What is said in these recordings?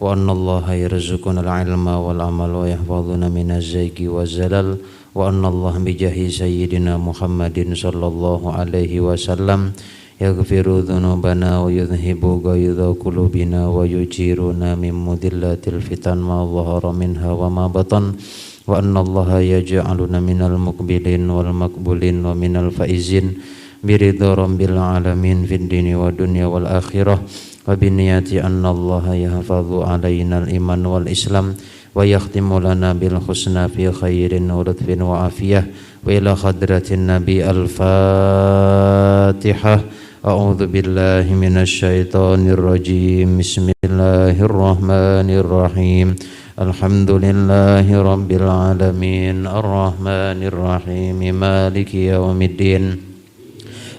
wa anna allaha yarzuquna al-ilma wal amal wa yahfazuna minaz zaygi wa zalal wa anna allaha bijahi sayyidina Muhammadin sallallahu alaihi wasallam yaghfiru dhunubana wa yudhibu ghayza qulubina wa yujiruna min mudillatil fitan ma dhahara minha wa ma batan wa anna allaha yaj'aluna minal muqbilin wal maqbulin wa minal faizin biridha rabbil alamin fid dini wa dunya wal akhirah wa biniyati anna allaha yahfazu alaina al iman wal islam wa yakhtimu lana bil husna fi khairin wa lutfin wa afiyah wa ila hadratin nabi al fatihah. A'udzu billahi minasy syaithanir rajim. Bismillahirrahmanirrahim. Alhamdulillahi rabbil alamin arrahmanir rahim maliki yaumiddin.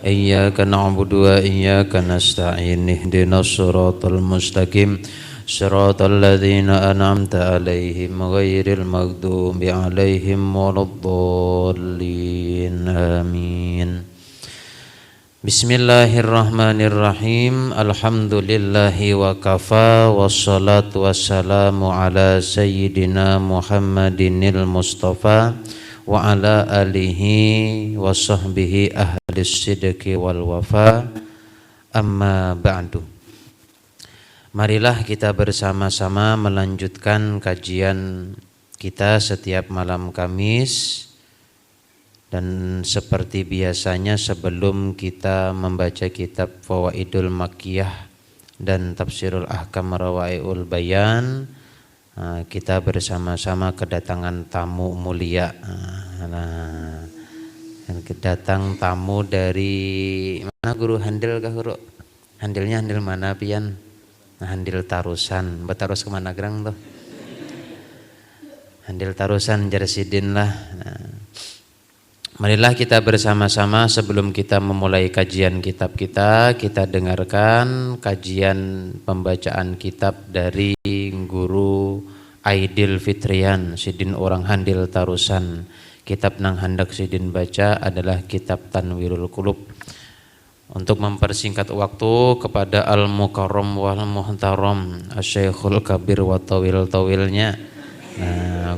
Iyyaka na'budu wa iyyaka nasta'in ihdinas siratal mustaqim siratal ladzina an'amta 'alaihim ghairil maghdubi 'alaihim waladdallin amin. Bismillahirrahmanirrahim. Alhamdulillahi wa kafa wassalatu wassalamu ala sayyidina Muhammadinil Mustafa wa ala alihi wa sahbihi ahlis sidqi wal wafa, amma ba'du. Marilah kita bersama-sama melanjutkan kajian kita setiap malam Kamis. Dan seperti biasanya sebelum kita membaca kitab Fawaidul Makkiyah dan Tafsirul Ahkam Rawaiul Bayan, kita bersama-sama kedatangan tamu mulia. Kedatang tamu dari mana guru handil kah guru? Handilnya handil mana pian? Handil Tarusan. Betarus kemana gerang tuh? Handil Tarusan Jarsidin lah. Marilah kita bersama-sama sebelum kita memulai kajian kitab kita dengarkan kajian pembacaan kitab dari guru Aidil Fitrian Sidin orang Handil Tarusan. Kitab nang hendak Sidin baca adalah kitab Tanwirul Qulub. Untuk mempersingkat waktu kepada Al-Mukarram wal Muhtaram Asy-Syekhul Kabir wa Tawil-tawilnya,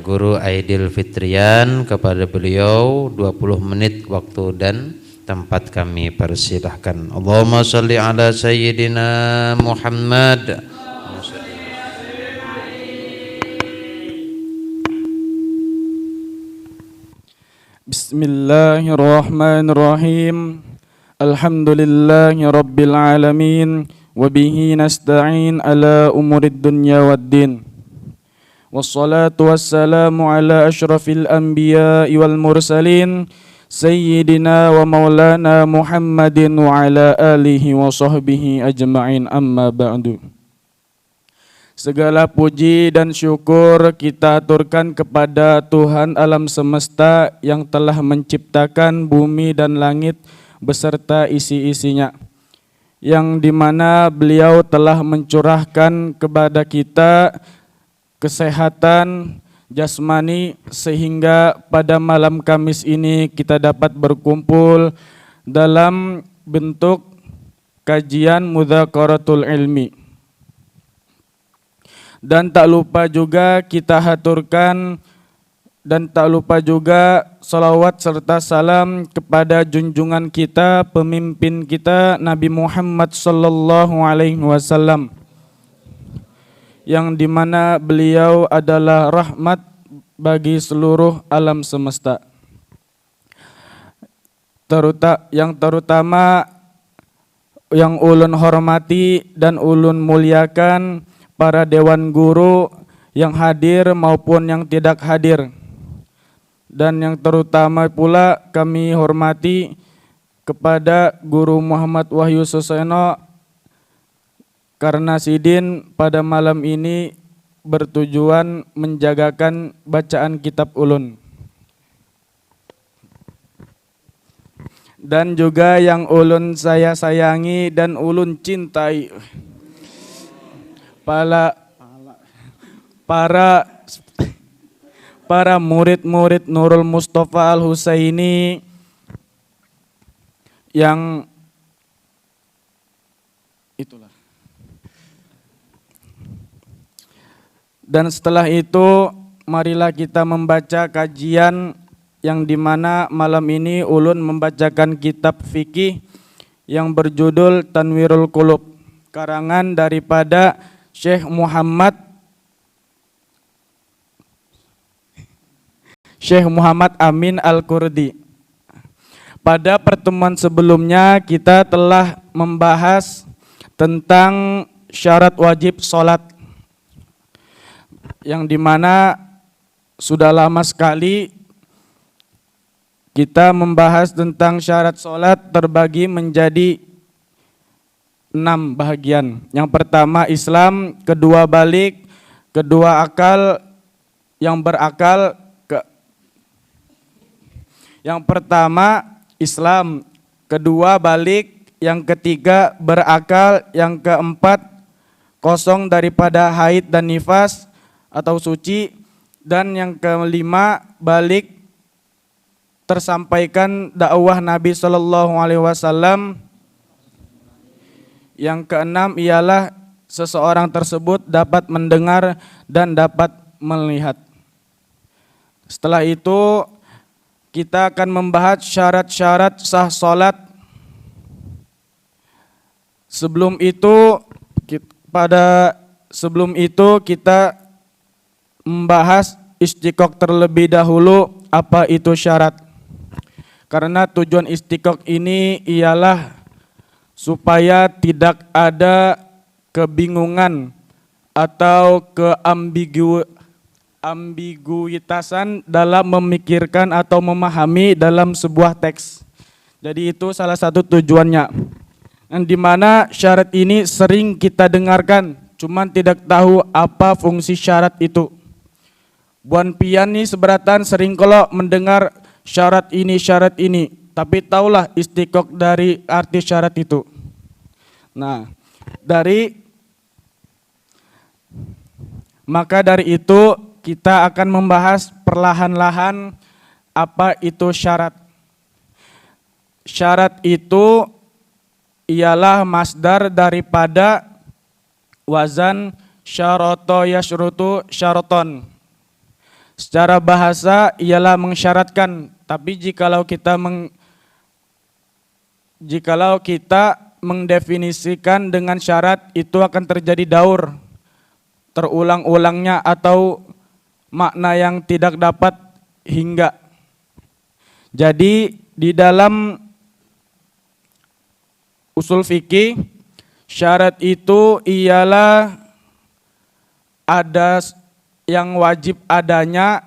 Guru Aidil Fitrian, kepada beliau 20 menit waktu dan tempat kami persilahkan. Allahumma shalli ala sayyidina Muhammad. Bismillahirrahmanirrahim. Alhamdulillahi rabbil alamin wa bihi nasta'in ala umurid dunya waddin. Wassalatu wassalamu ala ashrafil anbiya'i wal mursalin sayyidina wa maulana Muhammadin wa ala alihi wa sahbihi ajma'in, amma ba'du. Segala puji dan syukur kita aturkan kepada Tuhan alam semesta yang telah menciptakan bumi dan langit beserta isi-isinya, yang dimana beliau telah mencurahkan kepada kita kesehatan jasmani sehingga pada malam Kamis ini kita dapat berkumpul dalam bentuk kajian mudzakkaratul ilmi. Dan tak lupa juga kita haturkan dan tak lupa juga salawat serta salam kepada junjungan kita, pemimpin kita Nabi Muhammad sallallahu alaihi wasallam, yang dimana beliau adalah rahmat bagi seluruh alam semesta. Yang terutama yang ulun hormati dan ulun muliakan para dewan guru yang hadir maupun yang tidak hadir. Dan yang terutama pula kami hormati kepada Guru Muhammad Wahyu Suseno, karena Sidin pada malam ini bertujuan menjagakan bacaan kitab ulun. Dan juga yang ulun saya sayangi dan ulun cintai, para murid-murid Nurul Mustafa Al-Husaini yang itulah Dan setelah itu marilah kita membaca kajian yang dimana malam ini ulun membacakan kitab fikih yang berjudul Tanwirul Qulub, karangan daripada Syekh Muhammad Amin Al-Qurdi. Pada pertemuan sebelumnya kita telah membahas tentang syarat wajib sholat, yang dimana sudah lama sekali kita membahas tentang syarat sholat terbagi menjadi 6 bahagian. Yang pertama Islam, kedua balik, kedua akal, yang berakal. Yang pertama Islam, kedua balik, yang ketiga berakal, yang keempat kosong daripada haid dan nifas atau suci, dan yang kelima balik tersampaikan dakwah Nabi SAW. Yang keenam ialah seseorang tersebut dapat mendengar dan dapat melihat. Setelah itu kita akan membahas syarat-syarat sah salat. Sebelum itu kita membahas istiqoq terlebih dahulu, apa itu syarat. Karena tujuan istiqoq ini ialah supaya tidak ada kebingungan atau ambiguitasan dalam memikirkan atau memahami dalam sebuah teks. Jadi itu salah satu tujuannya. Yang dimana syarat ini sering kita dengarkan, cuman tidak tahu apa fungsi syarat itu. Buan pian nih seberatan sering kalau mendengar syarat ini, tapi taulah istiqoq dari arti syarat itu. Nah, maka dari itu kita akan membahas perlahan-lahan apa itu syarat. Syarat itu ialah masdar daripada wazan syarata yasyrutu syaraton. Secara bahasa ialah mensyaratkan, tapi jikalau kita mendefinisikan dengan syarat itu akan terjadi daur, terulang-ulangnya atau makna yang tidak dapat hingga. Jadi di dalam usul fikih syarat itu ialah ada yang wajib adanya,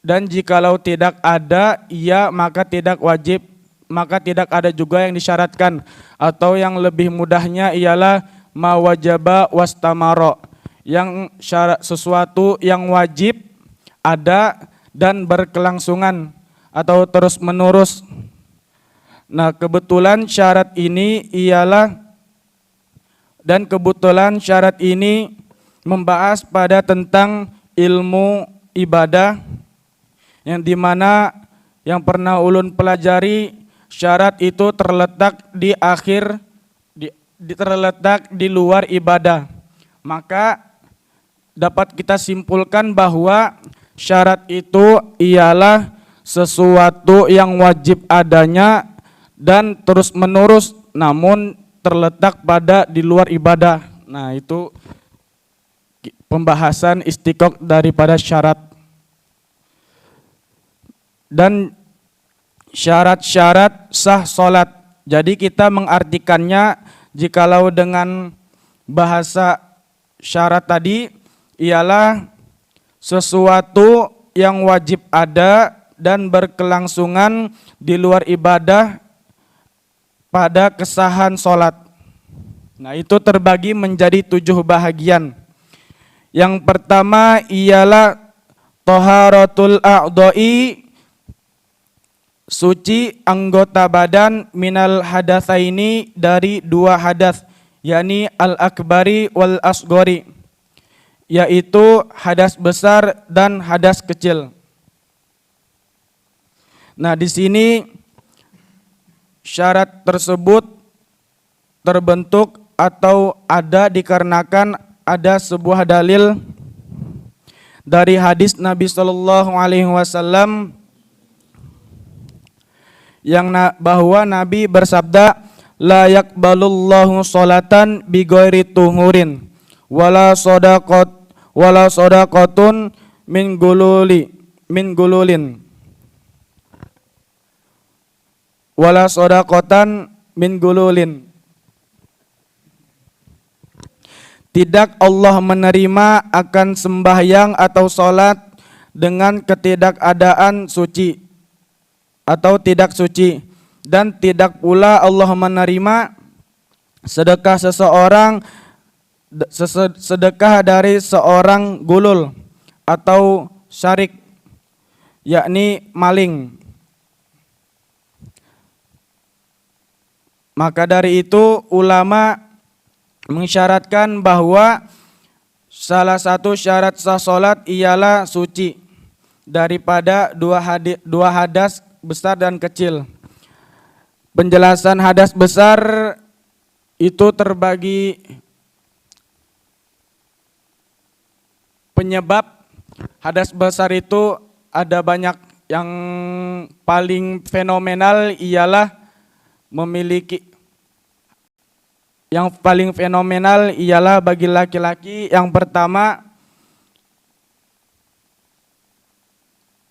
dan jikalau tidak ada maka tidak wajib, maka tidak ada juga yang disyaratkan. Atau yang lebih mudahnya ialah ma wajaba wastamaro, yang syarat sesuatu yang wajib ada dan berkelangsungan atau terus menerus. Nah, kebetulan syarat ini membahas pada tentang ilmu ibadah, yang dimana yang pernah ulun pelajari syarat itu terletak di luar ibadah. Maka dapat kita simpulkan bahwa syarat itu ialah sesuatu yang wajib adanya dan terus menerus, namun terletak di luar ibadah. Nah, itu pembahasan istiqoq daripada syarat. Dan syarat-syarat sah salat. Jadi kita mengartikannya jikalau dengan bahasa syarat tadi ialah sesuatu yang wajib ada dan berkelangsungan di luar ibadah pada kesahan salat. Nah, itu terbagi menjadi 7 bahagian. Yang pertama ialah taharatul a'dha'i, suci anggota badan, minal hadatsaini, dari 2 hadas, yakni al-akbari wal asghari, yaitu hadas besar dan hadas kecil. Nah, di sini syarat tersebut terbentuk atau ada dikarenakan ada sebuah dalil dari hadis Nabi Shallallahu Alaihi Wasallam bahwa Nabi bersabda, la yaqbalullahu sholatan bi ghairi tuhurin wala shadaqatun min gululin wala shadaqatan min gululin. Tidak Allah menerima akan sembahyang atau sholat dengan ketidakadaan suci atau tidak suci, dan tidak pula Allah menerima sedekah sedekah dari seorang gulul atau syarik, yakni maling. Maka dari itu ulama mensyaratkan bahwa salah satu syarat sah salat ialah suci daripada dua hadas besar dan kecil. Penjelasan hadas besar itu terbagi penyebab. Hadas besar itu ada banyak, yang paling fenomenal ialah bagi laki-laki yang pertama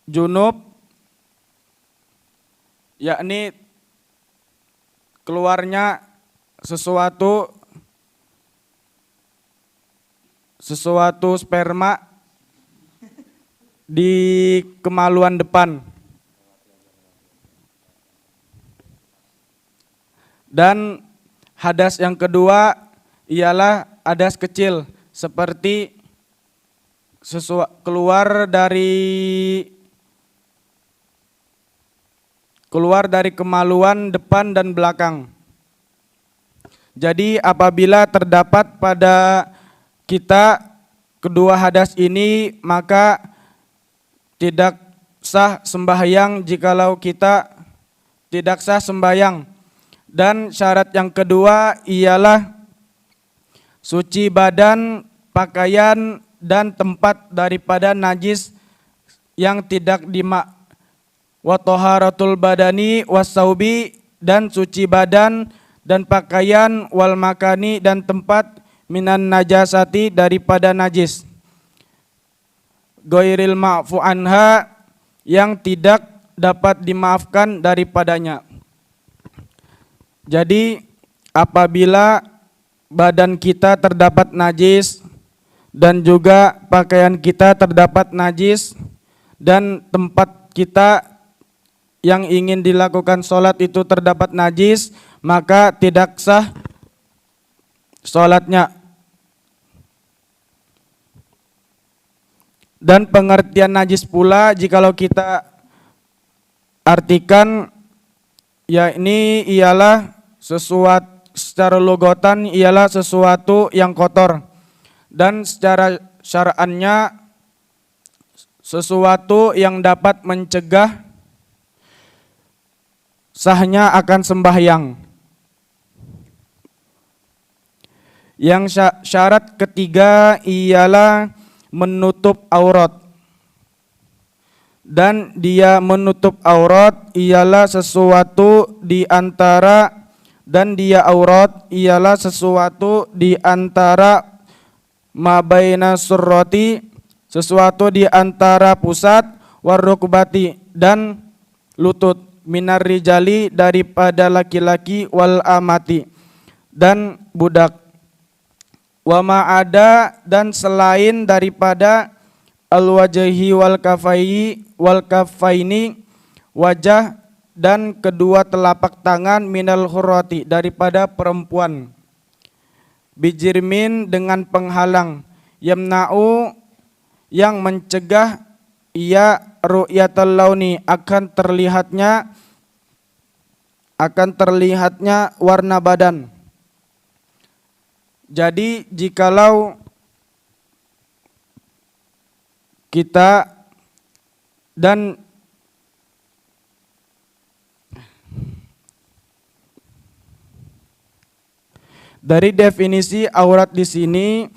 junub, yakni keluarnya sesuatu sperma di kemaluan depan. Dan hadas yang kedua ialah hadas kecil, seperti keluar dari kemaluan depan dan belakang. Jadi apabila terdapat pada kita kedua hadas ini, maka tidak sah sembahyang jikalau kita tidak sah sembahyang. Dan syarat yang kedua ialah suci badan, pakaian, dan tempat daripada najis yang tidak wa taharatul badani wasaubi, dan suci badan dan pakaian, wal makani, dan tempat, minan najasati, daripada najis, ghairil ma'fu anha, yang tidak dapat dimaafkan daripadanya. Jadi apabila badan kita terdapat najis dan juga pakaian kita terdapat najis dan tempat kita yang ingin dilakukan sholat itu terdapat najis, maka tidak sah sholatnya. Dan pengertian najis pula jikalau kita artikan, yakni ialah secara logotan ialah sesuatu yang kotor, dan secara syar'annya sesuatu yang dapat mencegah sahnya akan sembahyang. Yang syarat ketiga ialah menutup aurat, dan dia menutup aurat ialah sesuatu di antara mabaina surrati, sesuatu di antara pusat, warrukbati, dan lutut, minar rijali, daripada laki-laki, wal amati, dan budak, wa ma'ada, dan selain daripada al-wajhi wal kafaini, wajah dan kedua telapak tangan, minal hurrati, daripada perempuan, bijirmin, dengan penghalang, yamna'u, yang mencegah ia ru'yatal launi, akan terlihatnya warna badan. Jadi jikalau kita dan dari definisi aurat di sini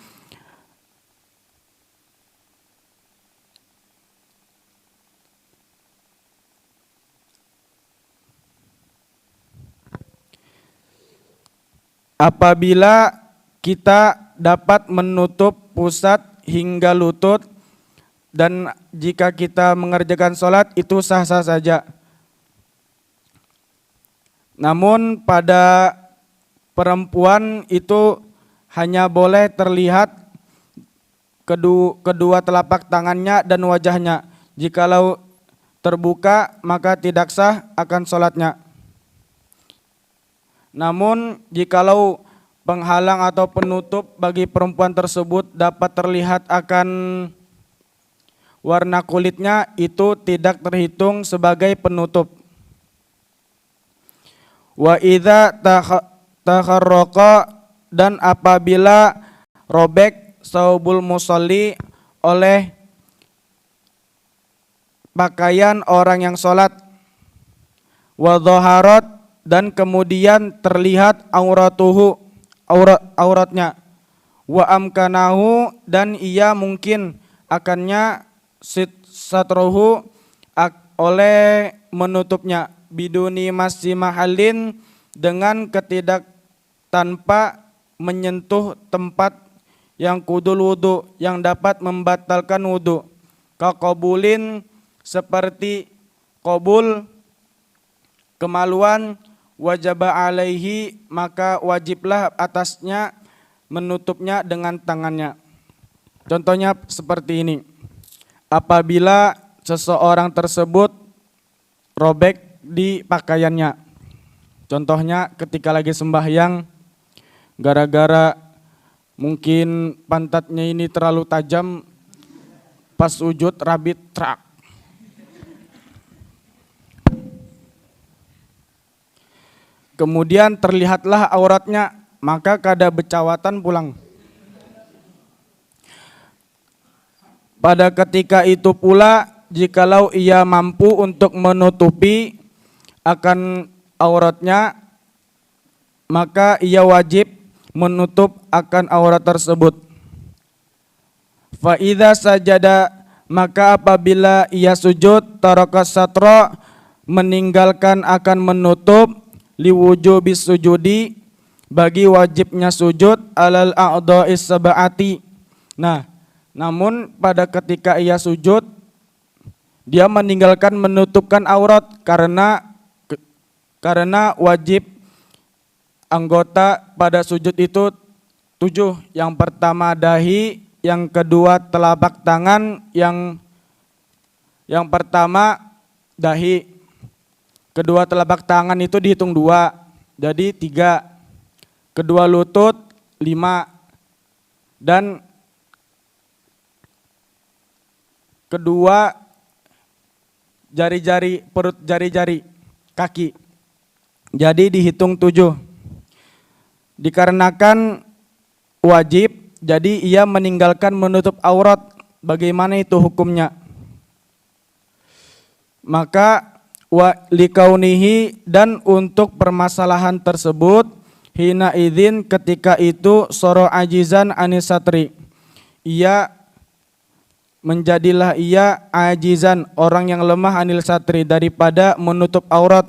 apabila kita dapat menutup pusat hingga lutut, dan jika kita mengerjakan sholat itu sah-sah saja. Namun pada perempuan itu hanya boleh terlihat kedua telapak tangannya dan wajahnya. Jikalau terbuka maka tidak sah akan sholatnya. Namun jikalau penghalang atau penutup bagi perempuan tersebut dapat terlihat akan warna kulitnya, itu tidak terhitung sebagai penutup. Wa idza takharraqa, dan apabila robek saubul musalli oleh pakaian orang yang sholat, wa dhaharat, dan kemudian terlihat auratnya, wa amkanahu, dan ia mungkin akannya satruhu oleh menutupnya, biduni masih mahalin, dengan tanpa menyentuh tempat yang kudul wudu, yang dapat membatalkan wudu, kaqabulin, seperti qabul, kemaluan, wajaba alaihi, maka wajiblah atasnya menutupnya dengan tangannya. Contohnya seperti ini. Apabila seseorang tersebut robek di pakaiannya, contohnya ketika lagi sembahyang, gara-gara mungkin pantatnya ini terlalu tajam, pas sujud rabit trak, kemudian terlihatlah auratnya, maka kada becawatan pulang. Pada ketika itu pula, jikalau ia mampu untuk menutupi akan auratnya, maka ia wajib menutup akan aurat tersebut. Fa idza sajada, maka apabila ia sujud, taraka satra, meninggalkan akan menutup, liwujubis sujudi, bagi wajibnya sujud, alal a'dha'is sab'ati. Nah, namun pada ketika ia sujud, dia meninggalkan menutupkan aurat karena wajib anggota pada sujud itu 7. Yang pertama dahi, yang kedua telapak tangan, yang pertama dahi, kedua telapak tangan itu dihitung 2, jadi 3, kedua lutut 5, dan kedua jari-jari, perut jari-jari kaki, jadi dihitung 7. Dikarenakan wajib, jadi ia meninggalkan menutup aurat. Bagaimana itu hukumnya? Maka wa likaunihi, dan untuk permasalahan tersebut, hina idzin, ketika itu, soro ajizan anisatri, menjadilah ia ajizan, orang yang lemah, anil satri, daripada menutup aurat,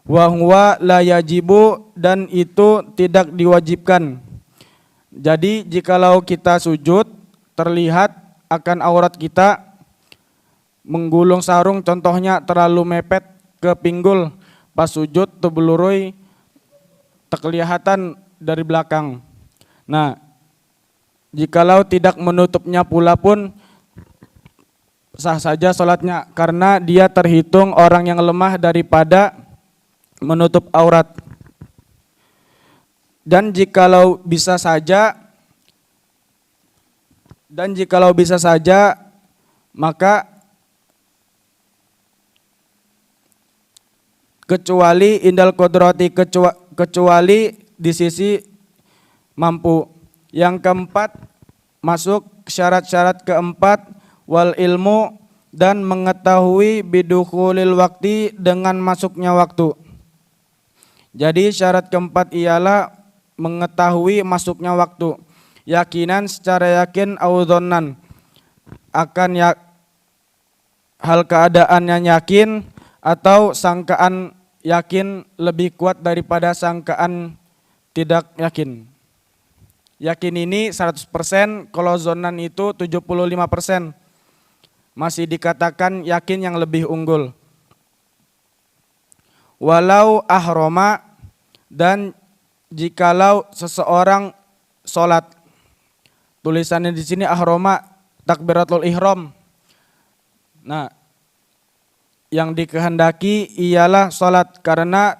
wa huwa la yajibu, dan itu tidak diwajibkan. Jadi jikalau kita sujud terlihat akan aurat kita, menggulung sarung contohnya terlalu mepet ke pinggul, pas sujud tebelurui terkelihatan dari belakang. Nah, jikalau tidak menutupnya pula pun sah saja sholatnya, karena dia terhitung orang yang lemah daripada menutup aurat. Dan jikalau bisa saja, maka kecuali indal kodrati, kecuali di sisi mampu. Yang keempat, masuk syarat-syarat keempat, wal ilmu, dan mengetahui bidukhulil waktu, dengan masuknya waktu. Jadi syarat keempat ialah mengetahui masuknya waktu. Yakinan, secara yakin, audhonan, akan hal keadaannya yakin, atau sangkaan yakin lebih kuat daripada sangkaan tidak yakin. Yakin ini 100%, kalau zonan itu 75%. Masih dikatakan yakin yang lebih unggul. Walau ahroma, dan jikalau seseorang sholat. Tulisannya di sini ahroma, takbiratul ihram. Nah, yang dikehendaki ialah sholat, karena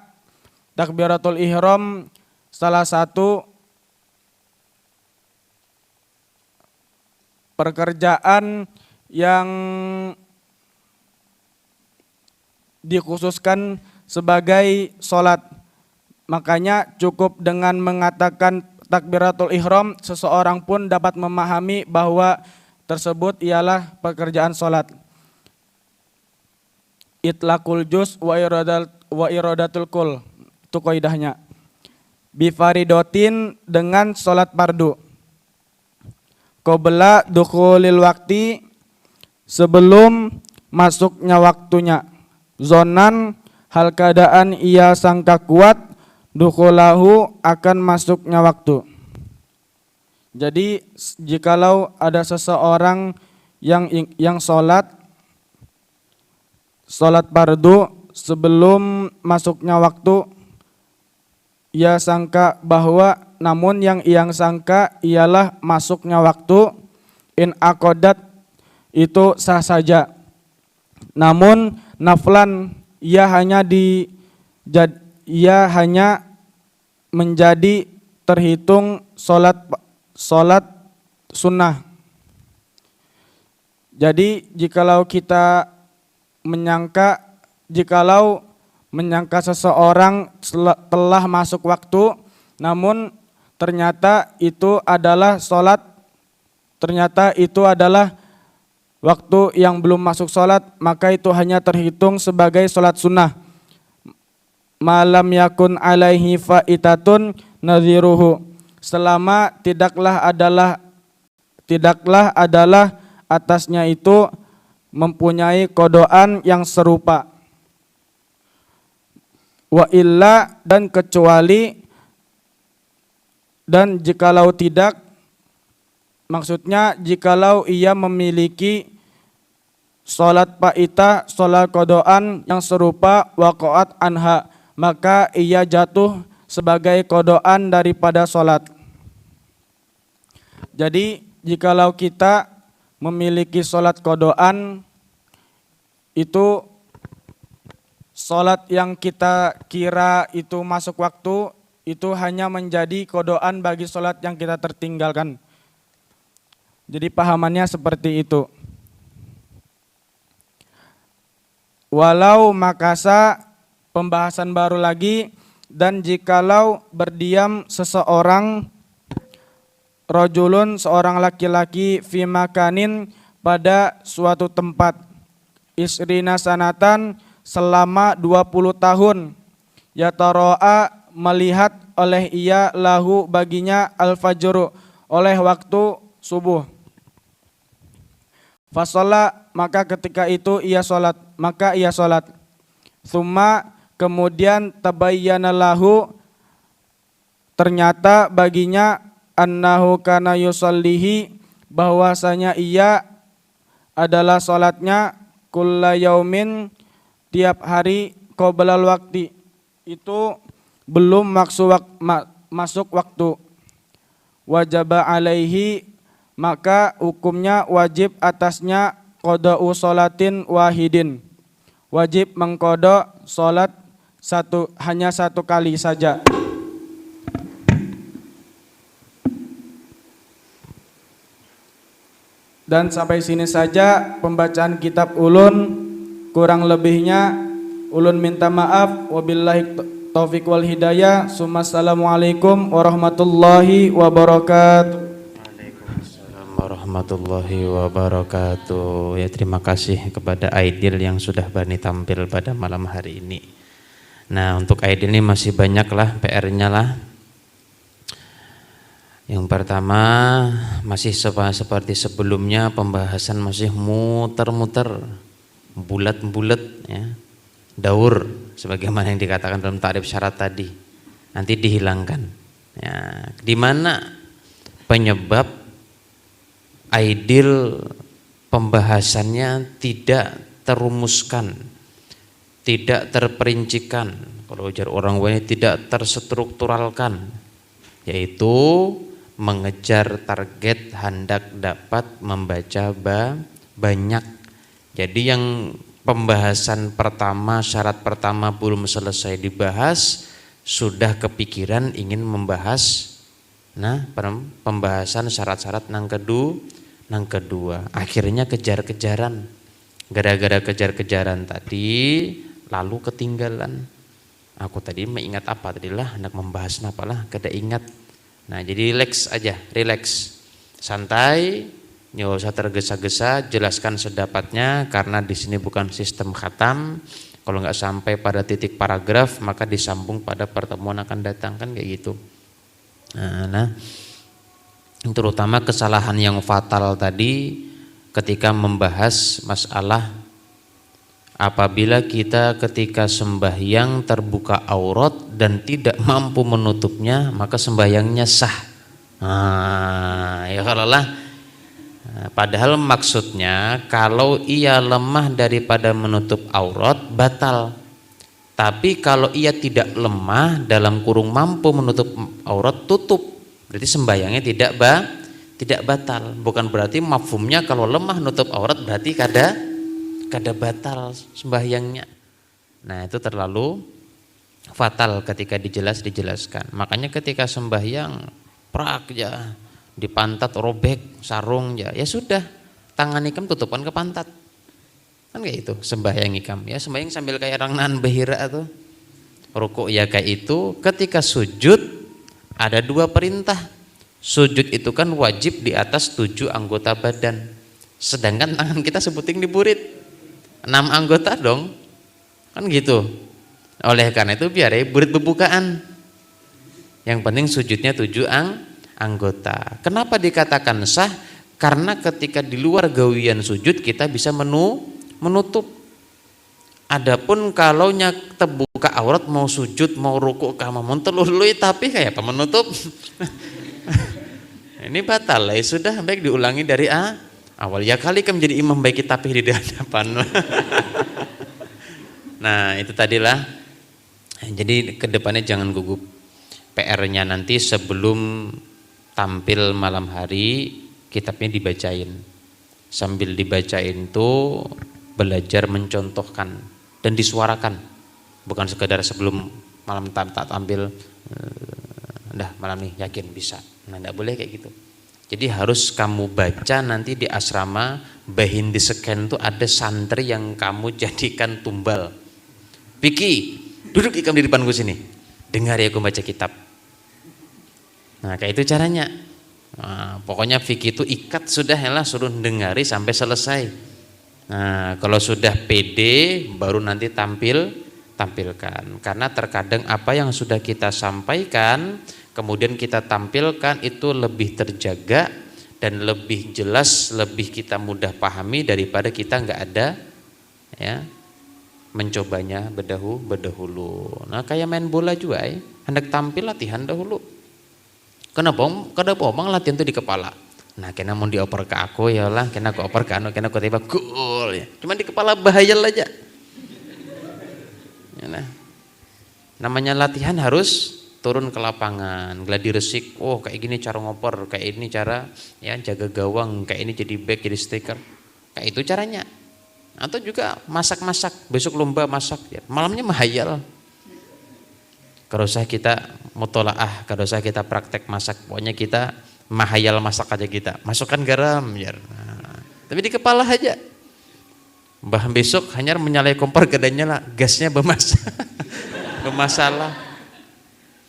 takbiratul ihram salah satu pekerjaan yang dikhususkan sebagai sholat. Makanya cukup dengan mengatakan takbiratul ihram, seseorang pun dapat memahami bahwa tersebut ialah pekerjaan sholat. Itlaqul juz wa iradatul kul, itu kaidahnya. Bifaridotin, dengan sholat fardu. Qabla dukhulil waktu, sebelum masuknya waktunya. Zonan, hal keadaan ia sangka kuat, dukhulahu, akan masuknya waktu. Jadi jikalau ada seseorang yang sholat fardu sebelum masuknya waktu, ia sangka bahwa, namun yang sangka ialah masuknya waktu, in aqadat, itu sah saja. Namun naflan, ia hanya menjadi terhitung sholat sunnah. Jadi jikalau menyangka seseorang telah masuk waktu, namun ternyata itu adalah waktu yang belum masuk sholat, maka itu hanya terhitung sebagai sholat sunnah. Malam yakun alaihi faitatun nadhiruhu, selama tidaklah adalah atasnya itu mempunyai kodoan yang serupa. Wa illa, dan kecuali, dan jikalau tidak, maksudnya jikalau ia memiliki sholat faitah, sholat kodoan yang serupa, waqa'at anha, maka ia jatuh sebagai kodoan daripada sholat. Jadi jikalau kita memiliki sholat kodoan, itu sholat yang kita kira itu masuk waktu, itu hanya menjadi kodoan bagi sholat yang kita tertinggalkan. Jadi pahamannya seperti itu. Walau makasa, pembahasan baru lagi, dan jikalau berdiam seseorang, rajulun, seorang laki-laki, fi makanin, pada suatu tempat, isrina sanatan, selama 20 tahun, yataro'a, melihat oleh ia, lahu, baginya, al-fajru, oleh waktu subuh. Fasola, maka ketika itu ia sholat, Summa, kemudian tabayyana lahu, ternyata baginya, annahu kana yusallihi, bahwasanya ia adalah sholatnya, kulla yaumin, tiap hari, qoblal waktu, itu belum masuk waktu. Wajaba alaihi, maka hukumnya wajib atasnya qada'u sholatin wahidin, wajib mengqada sholat hanya satu kali saja. Dan sampai sini saja pembacaan kitab ulun, kurang lebihnya ulun minta maaf. Wabillahi taufiq wal hidayah. Assalamualaikum warahmatullahi wabarakatuh. Warahmatullahi wabarakatuh. Ya, terima kasih kepada Aidil yang sudah berani tampil pada malam hari ini. Nah, untuk Aidil ini masih banyak lah PR-nya lah. Yang pertama, masih seperti sebelumnya, pembahasan masih muter-muter, bulat-bulat ya. Daur sebagaimana yang dikatakan dalam ta'rif syarat tadi. Nanti dihilangkan. Ya, di mana penyebab ideal pembahasannya tidak terumuskan, tidak terperincikan, kalau ujar orang lain tidak terstrukturalkan, yaitu mengejar target hendak dapat membaca banyak. Jadi yang pembahasan pertama, syarat pertama belum selesai dibahas, sudah kepikiran ingin membahas pembahasan syarat-syarat nang kedua. Akhirnya kejar-kejaran. Gara-gara kejar-kejaran tadi lalu ketinggalan. Aku tadi mengingat apa tadilah hendak membahas apalah kada ingat. Nah, jadi relax aja, relax. Santai, nggak usah tergesa-gesa, jelaskan sedapatnya karena di sini bukan sistem khatam. Kalau nggak sampai pada titik paragraf maka disambung pada pertemuan akan datang, kan kayak gitu. Nah, terutama kesalahan yang fatal tadi ketika membahas masalah apabila kita ketika sembahyang terbuka aurat dan tidak mampu menutupnya maka sembahyangnya sah. Ya kalau lah. Padahal maksudnya kalau ia lemah daripada menutup aurat batal. Tapi kalau ia tidak lemah dalam kurung mampu menutup aurat tutup. Berarti sembahyangnya tidak batal. Bukan berarti mafhumnya kalau lemah nutup aurat berarti kada batal sembahyangnya. Nah, itu terlalu fatal ketika dijelaskan. Makanya ketika sembahyang prak ya di pantat robek sarung ya sudah, tangan ikam tutupan ke pantat, kan kayak itu sembahyang ikam ya. Sembahyang sambil kayak orang nahan behira tuh, rukuk ya kayak itu. Ketika sujud ada dua perintah. Sujud itu kan wajib di atas 7 anggota badan, sedangkan tangan kita sebuting diburit 6 anggota dong, kan gitu. Oleh karena itu biar burit bebukaan, yang penting sujudnya 7 anggota. Kenapa dikatakan sah? Karena ketika di luar gawian sujud kita bisa menutup. Adapun kalau terbuka aurat mau sujud mau rukuk kama mau telului tapi kayak apa menutup? Ini batal lah, sudah baik diulangi dari awal. Ya kali kan menjadi imam baik tapi di hadapan. Nah, itu tadilah. Jadi kedepannya jangan gugup. PR-nya nanti sebelum tampil malam hari kitabnya dibacain. Sambil dibacain tuh belajar mencontohkan dan disuarakan. Bukan sekedar sebelum malam tampil malam nih yakin bisa. Nah, enggak boleh kayak gitu. Jadi harus kamu baca nanti di asrama behind the scan tuh ada santri yang kamu jadikan tumbal. Piki, duduk ikam di depanku sini. Dengar ya aku baca kitab. Nah, kayak itu caranya. Nah, pokoknya fikih itu ikat sudah lah, suruh dengari sampai selesai. Nah, kalau sudah pede baru nanti tampilkan. Karena terkadang apa yang sudah kita sampaikan kemudian kita tampilkan itu lebih terjaga dan lebih jelas, lebih kita mudah pahami daripada kita nggak ada ya mencobanya berdahulu. Nah, kayak main bola juga ya. Hendak tampil latihan dahulu. Kenapa omong latihan itu di kepala. Nah, kena mau dioper ke aku ya lah, kena aku oper ke anu, kena aku tiba gol ya. Cuma di kepala bahaya aja. Ya, nah. Namanya latihan harus turun ke lapangan, gladi resik. Oh, kayak gini cara ngoper, kayak ini cara ya jaga gawang, kayak ini jadi back, jadi striker. Kayak itu caranya. Atau juga masak-masak, besok lomba masak ya. Malamnya mahayal. Kalau usah kita mutolaah, kalau usah kita praktek masak, pokoknya kita mahayal masak aja kita. Masukkan garam ya. Nah, tapi di kepala aja. Bah besok hanya menyalahi kompor gadanya lah, gasnya bermasalah.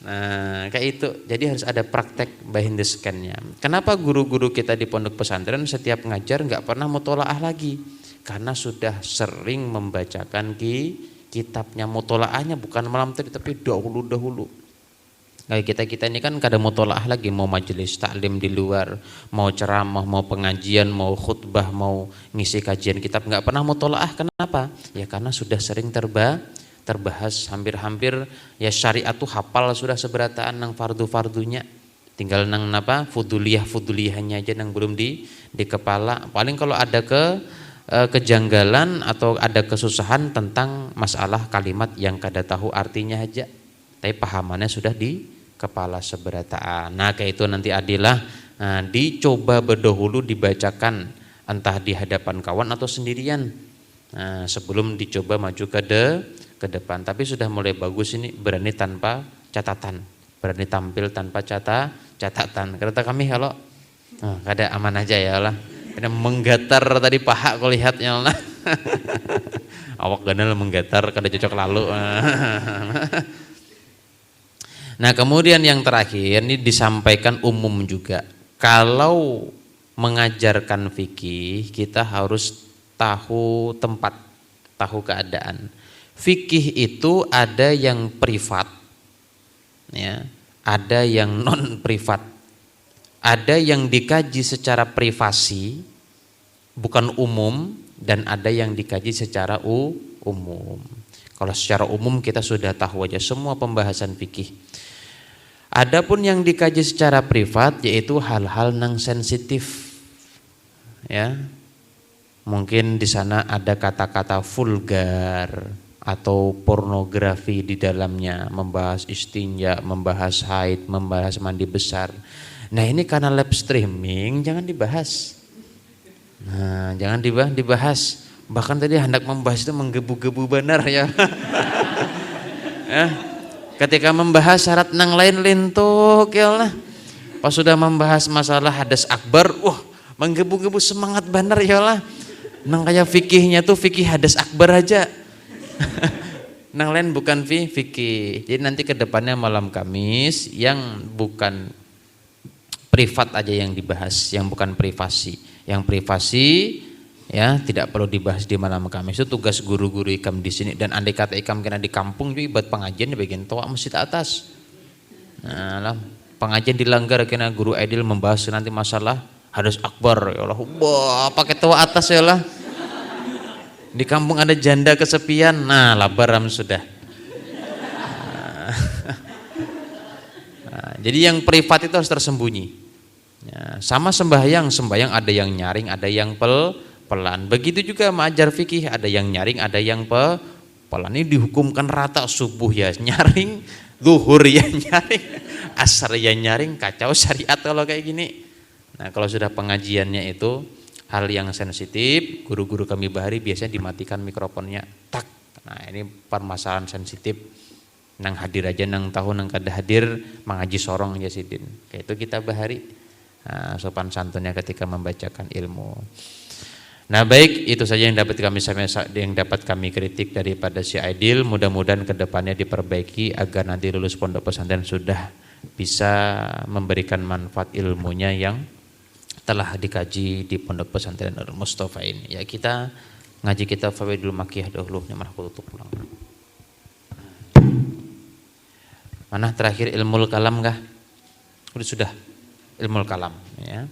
Nah, kayak itu. Jadi harus ada praktek behind the scan-nya. Kenapa guru-guru kita di pondok pesantren setiap ngajar nggak pernah mutolaah lagi? Karena sudah sering membacakan kitabnya. Mutolaahnya bukan malam tadi tapi dahulu. Kayak kita ini kan kada mutolaah lagi, mau majelis taklim di luar, mau ceramah, mau pengajian, mau khutbah, mau ngisi kajian kitab, nggak pernah mutolaah. Kenapa? Ya karena sudah sering terbahas hampir-hampir ya syariat tuh hafal sudah seberataan nang fardu-fardunya. Tinggal nang napa fuduliyahnya aja nang belum di kepala. Paling kalau ada kejanggalan atau ada kesusahan tentang masalah kalimat yang kada tahu artinya aja. Tapi pahamannya sudah di kepala seberataan. Nah, kayak itu nanti adilah dicoba berdahulu dibacakan entah di hadapan kawan atau sendirian. Nah, sebelum dicoba maju ke depan. Tapi sudah mulai bagus ini, berani tanpa catatan, berani tampil tanpa catatan. Kata kami kalau kada aman aja ya lah. Karena menggatar tadi paha kau lihatnya lah. Awak ganal menggatar kada cocok lalu. Nah, kemudian yang terakhir ini disampaikan umum juga. Kalau mengajarkan fikih kita harus tahu tempat, tahu keadaan. Fikih itu ada yang privat, ya, ada yang non privat, ada yang dikaji secara privasi, bukan umum, dan ada yang dikaji secara umum. Kalau secara umum kita sudah tahu aja semua pembahasan fikih. Adapun yang dikaji secara privat yaitu hal-hal yang sensitif, ya. Mungkin di sana ada kata-kata vulgar atau pornografi di dalamnya, membahas istinja, membahas haid, membahas mandi besar. Nah, ini karena live streaming jangan dibahas. Nah, jangan dibahas. Bahkan tadi hendak membahas itu menggebu-gebu benar ya. Ketika membahas syarat nang lain lintuk ya Allah. Pas sudah membahas masalah hadas akbar, wah menggebu-gebu semangat benar ya Allah. Nang kayak fikihnya tuh fikih hadas akbar aja. Nang lain bukan fikih. Jadi nanti ke depannya malam Kamis yang bukan privat aja yang dibahas, yang bukan privasi. Yang privasi ya tidak perlu dibahas di malam Kamis. Itu tugas guru-guru ikam di sini. Dan andai kata ikam kena di kampung juga buat pengajian di bagian toa masjid atas. Nah, lah, pengajian dilanggar kena guru Aidil membahas nanti masalah hadas akbar ya Allah. Wah, pakai toa atas ya Allah. Di kampung ada janda kesepian. Nah, labaram sudah. Nah, jadi yang privat itu harus tersembunyi. Ya, sama sembahyang ada yang nyaring, ada yang pelan. Begitu juga mengajar fikih, ada yang nyaring, ada yang pelan. Ini dihukumkan rata, subuh ya nyaring, zuhur ya nyaring, asar ya nyaring, kacau syariat kalau kayak gini. Nah, kalau sudah pengajiannya itu hal yang sensitif, guru-guru kami bahari biasanya dimatikan mikrofonnya, tak. Nah, ini permasalahan sensitif. Nang hadir aja, nang tahu nang kada hadir mengaji sorong aja sidin. Kayak itu kita bahari. Nah, sopan santunnya ketika membacakan ilmu. Nah, baik, itu saja yang dapat kami kritik daripada si Aidil. Mudah-mudahan kedepannya diperbaiki agar nanti lulus pondok pesantren sudah bisa memberikan manfaat ilmunya yang telah dikaji di pondok pesantren Mustafa ini. Ya, kita ngaji kita Fawaidul Makiyah dahulu, nyamar tutup pulang. Mana terakhir ilmu kalam kah? Sudah ilmu kalam ya.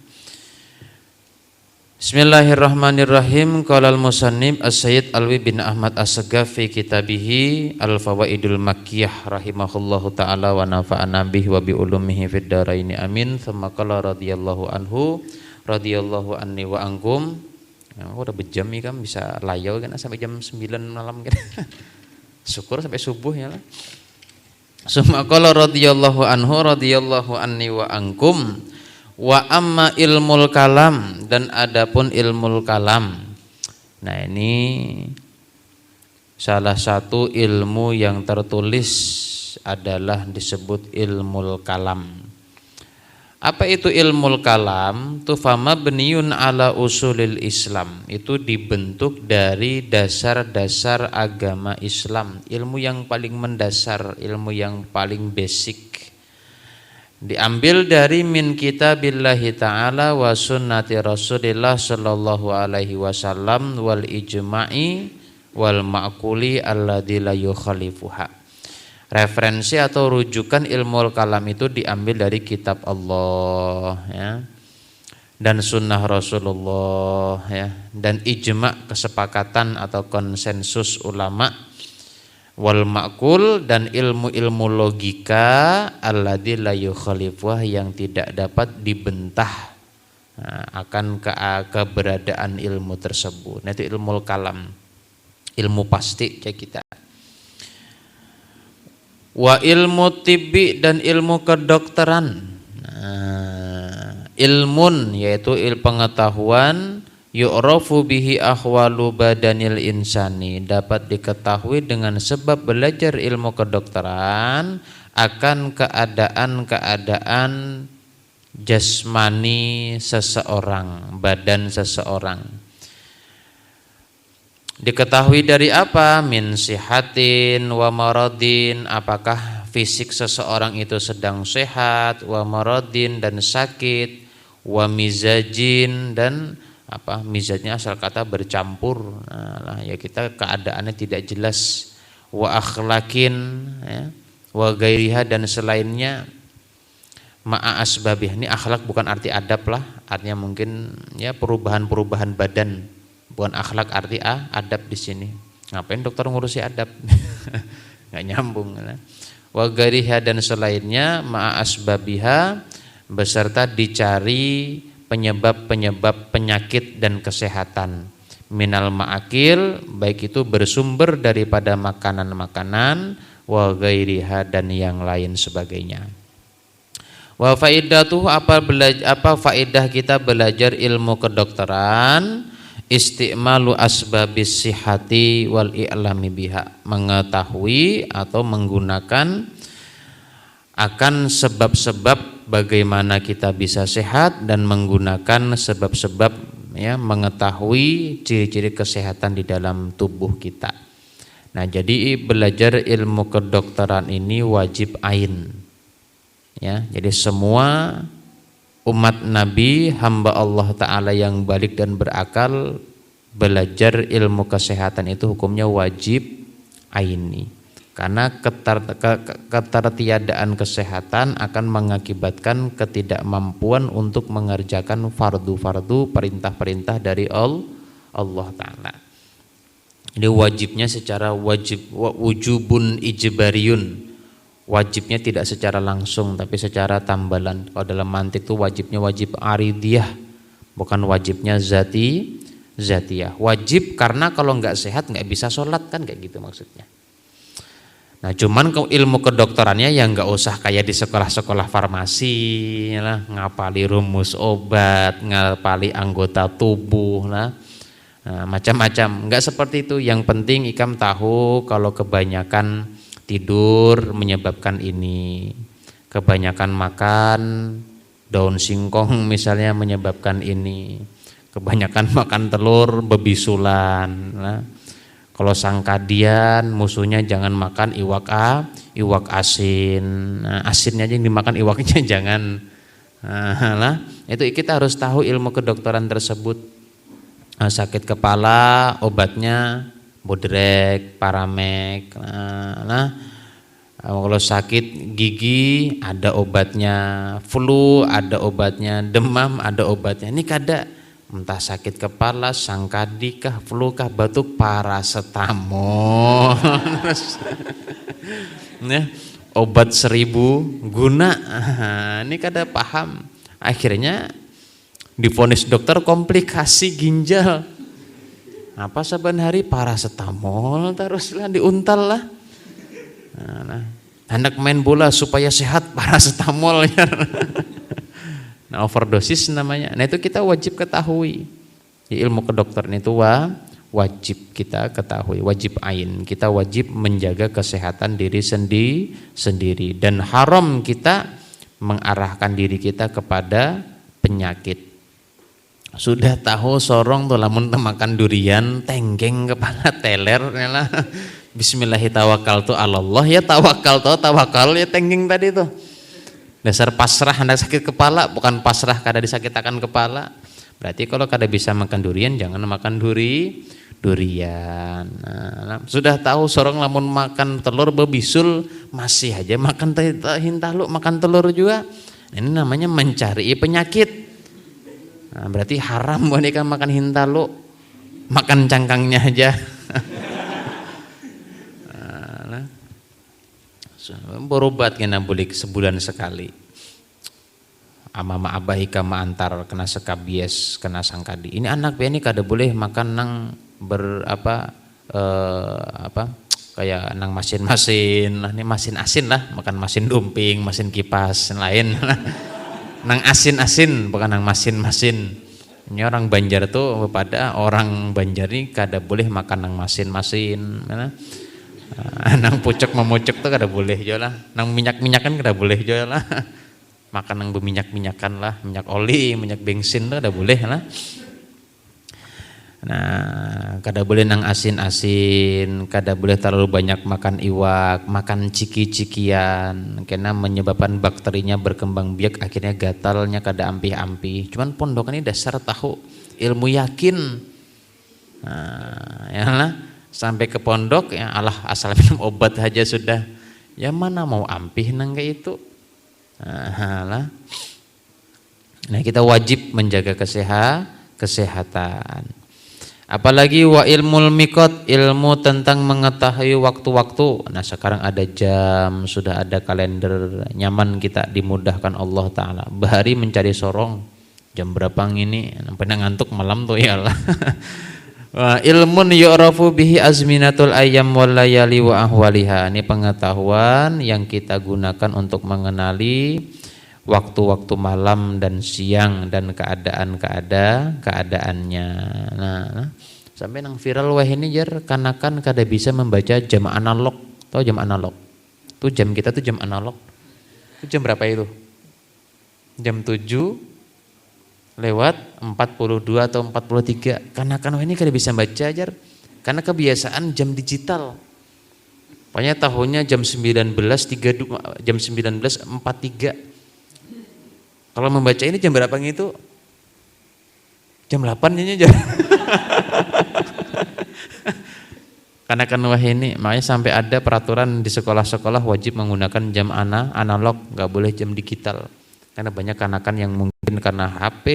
Bismillahirrahmanirrahim. Qala al-musannif As-Sayyid Alwi bin Ahmad As-Saggaf fi kitabihi Al-Fawaidul Makkiyah rahimahullahu taala wa nafa'ana bihi wa bi ulumihi fid dharain amin. Tsumma qala radhiyallahu anhu radhiyallahu anni wa ankum. Ya, udah berjam nih kan bisa layau kan sampai jam 9 malam kan. Syukur sampai subuh ya lah. Tsumma qala radhiyallahu anhu radhiyallahu anni wa ankum. Wa amma ilmul kalam, dan adapun ilmul kalam. Nah, ini salah satu ilmu yang tertulis adalah disebut ilmul kalam. Apa itu ilmul kalam? Tufama beniun ala usulil Islam. Itu dibentuk dari dasar-dasar agama Islam. Ilmu yang paling mendasar, ilmu yang paling basic. Diambil dari min kitabillahi ta'ala wa sunnati rasulillah sallallahu alaihi wasallam wal ijma'i wal ma'kuli alladzi la yukhalifuha. Referensi atau rujukan ilmu kalam itu diambil dari kitab Allah ya, dan sunnah Rasulullah ya, dan ijma' kesepakatan atau konsensus ulama wal ma'kul dan ilmu-ilmu logika alladzi la yukhalifuh yang tidak dapat dibentah akan keberadaan ilmu tersebut. Nah, itu ilmu kalam, ilmu pasti kayak kita. Wa ilmu tibbi dan ilmu kedokteran. Ilmun yaitu pengetahuan yu'rafu bihi ahwalu badanil insani, dapat diketahui dengan sebab belajar ilmu kedokteran akan keadaan-keadaan jasmani seseorang, badan seseorang. Diketahui dari apa? Min sihatin wa maradin, apakah fisik seseorang itu sedang sehat, wa maradin dan sakit, wa mizajin dan apa? Mizajnya asal kata bercampur. Nah, ya kita keadaannya tidak jelas. Wa akhlakin ya, wa gairiha dan selainnya. Ma'a asbabih, ini akhlak bukan arti adab lah, artinya mungkin ya perubahan-perubahan badan, bukan akhlak arti adab di sini. Ngapain dokter ngurusi adab? Nggak nyambung. Wa gairiha dan selainnya, ma'a asbabiha beserta dicari penyebab-penyebab penyakit dan kesehatan. Minal ma'akil, baik itu bersumber daripada makanan-makanan, wa gairiha dan yang lain sebagainya. Wa faidatuh, apa faedah kita belajar ilmu kedokteran? Isti'malu asbabis sihati wal i'lami biha, mengetahui atau menggunakan akan sebab-sebab bagaimana kita bisa sehat dan menggunakan sebab-sebab ya, mengetahui ciri-ciri kesehatan di dalam tubuh kita. Nah, jadi belajar ilmu kedokteran ini wajib ain. Ya, jadi semua umat Nabi, hamba Allah Ta'ala yang balik dan berakal, belajar ilmu kesehatan itu hukumnya wajib aini. Karena ketertiadaan kesehatan akan mengakibatkan ketidakmampuan untuk mengerjakan fardu-fardu, perintah-perintah dari Allah Ta'ala. Jadi wajibnya secara wujubun ijbariyun. Wajibnya tidak secara langsung tapi secara tambalan. Kalau dalam mantik itu wajibnya wajib aridiyah, bukan wajibnya zatiyah. Wajib karena kalau nggak sehat nggak bisa sholat, kan kayak gitu maksudnya. Nah, cuman ilmu kedokterannya yang nggak usah kayak di sekolah-sekolah farmasi lah, ngapali rumus obat, ngapali anggota tubuh lah, macam-macam. Nggak seperti itu. Yang penting ikam tahu kalau kebanyakan tidur menyebabkan ini, kebanyakan makan daun singkong misalnya menyebabkan ini, kebanyakan makan telur bebisulan. Nah, kalau sangkadian musuhnya jangan makan iwak asin. Nah, asinnya aja yang dimakan, iwaknya jangan. Itu kita harus tahu ilmu kedokteran tersebut. Sakit kepala obatnya bodrek, paramek. Kalau sakit gigi ada obatnya, flu ada obatnya, demam ada obatnya. Ini kada entah sakit kepala, sangkadi kah, flu kah, batuk, parasetamol. Ya, obat 1000 guna. Ini kada paham. Akhirnya divonis dokter komplikasi ginjal. Apa saban hari parasetamol teruslah diuntal lah. Hendak main bola supaya sehat parasetamol ya. Nah, overdosis namanya. Nah, itu kita wajib ketahui. Ilmu kedokteran itu wajib kita ketahui, wajib ain. Kita wajib menjaga kesehatan diri sendiri dan haram kita mengarahkan diri kita kepada penyakit. Sudah tahu sorong tuh lamun makan durian tenggeng kepala teler lah. Bismillahirrahmanirrahim Allah ya, tawakal ya tenggeng tadi tuh. Dasar pasrah hendak sakit kepala, bukan pasrah kada disakitakan kepala. Berarti kalau kada bisa makan durian jangan makan durian. Nah, sudah tahu sorong lamun makan telur bebisul masih aja makan hintalu, makan telur juga. Ini namanya mencari penyakit. Nah, berarti haram boneka makan hintalu, makan cangkangnya aja. berobat kena boleh sebulan sekali. Amama abahika ma antar kena sekabies kena sangkadi. Ini anak ini kada boleh makan nang kayak nang masin-masin lah, ini masin asin lah, makan masin dumping, masin kipas lain. Nang asin-asin bukan nang masin-masin. Ini orang Banjar tuh pada orang Banjar ini kada boleh makan nang masin-masin. Nang pucuk memucuk tuh kada boleh juga lah. Nang minyak-minyakan kada boleh juga lah. Makan yang berminyak-minyakan lah, minyak oli, minyak bensin tuh kada boleh lah. Nah, kada boleh nang asin-asin, kada boleh terlalu banyak makan iwak, makan ciki-cikian, karena menyebabkan bakterinya berkembang biak, akhirnya gatalnya kada ampih-ampih. Cuman pondok ini dasar tahu, ilmu yakin. Nah, ya lah, sampai ke pondok ya Allah asal minum obat aja sudah. Ya mana mau ampih nang kayak itu. Nah, kita wajib menjaga kesehatan. Apalagi wa ilmul miqat, ilmu tentang mengetahui waktu-waktu. Nah, sekarang ada jam, sudah ada kalender, nyaman kita, dimudahkan Allah Ta'ala. Bahari mencari sorong, jam berapa ini, sampai ngantuk malam tuh ya Allah. Wa ilmun yu'rafu bihi azminatul ayyam wal layali wa ahwaliha. Ini pengetahuan yang kita gunakan untuk mengenali waktu-waktu malam dan siang dan keadaannya. Nah, sampai nang viral wah ini jar kanakan kada bisa membaca jam analog. Tahu jam analog? Tuh jam kita tuh jam analog. Itu jam berapa itu? Jam 7 lewat 42 atau 43. Kanakan ini kada bisa baca jar karena kebiasaan jam digital. Pokoknya tahunnya jam 19.32, jam 19.43. Kalau membaca ini jam berapa gitu? Jam 8 ini jam. Karena kan wah ini, makanya sampai ada peraturan di sekolah-sekolah wajib menggunakan jam analog, nggak boleh jam digital. Karena banyak kanakan yang mungkin karena HP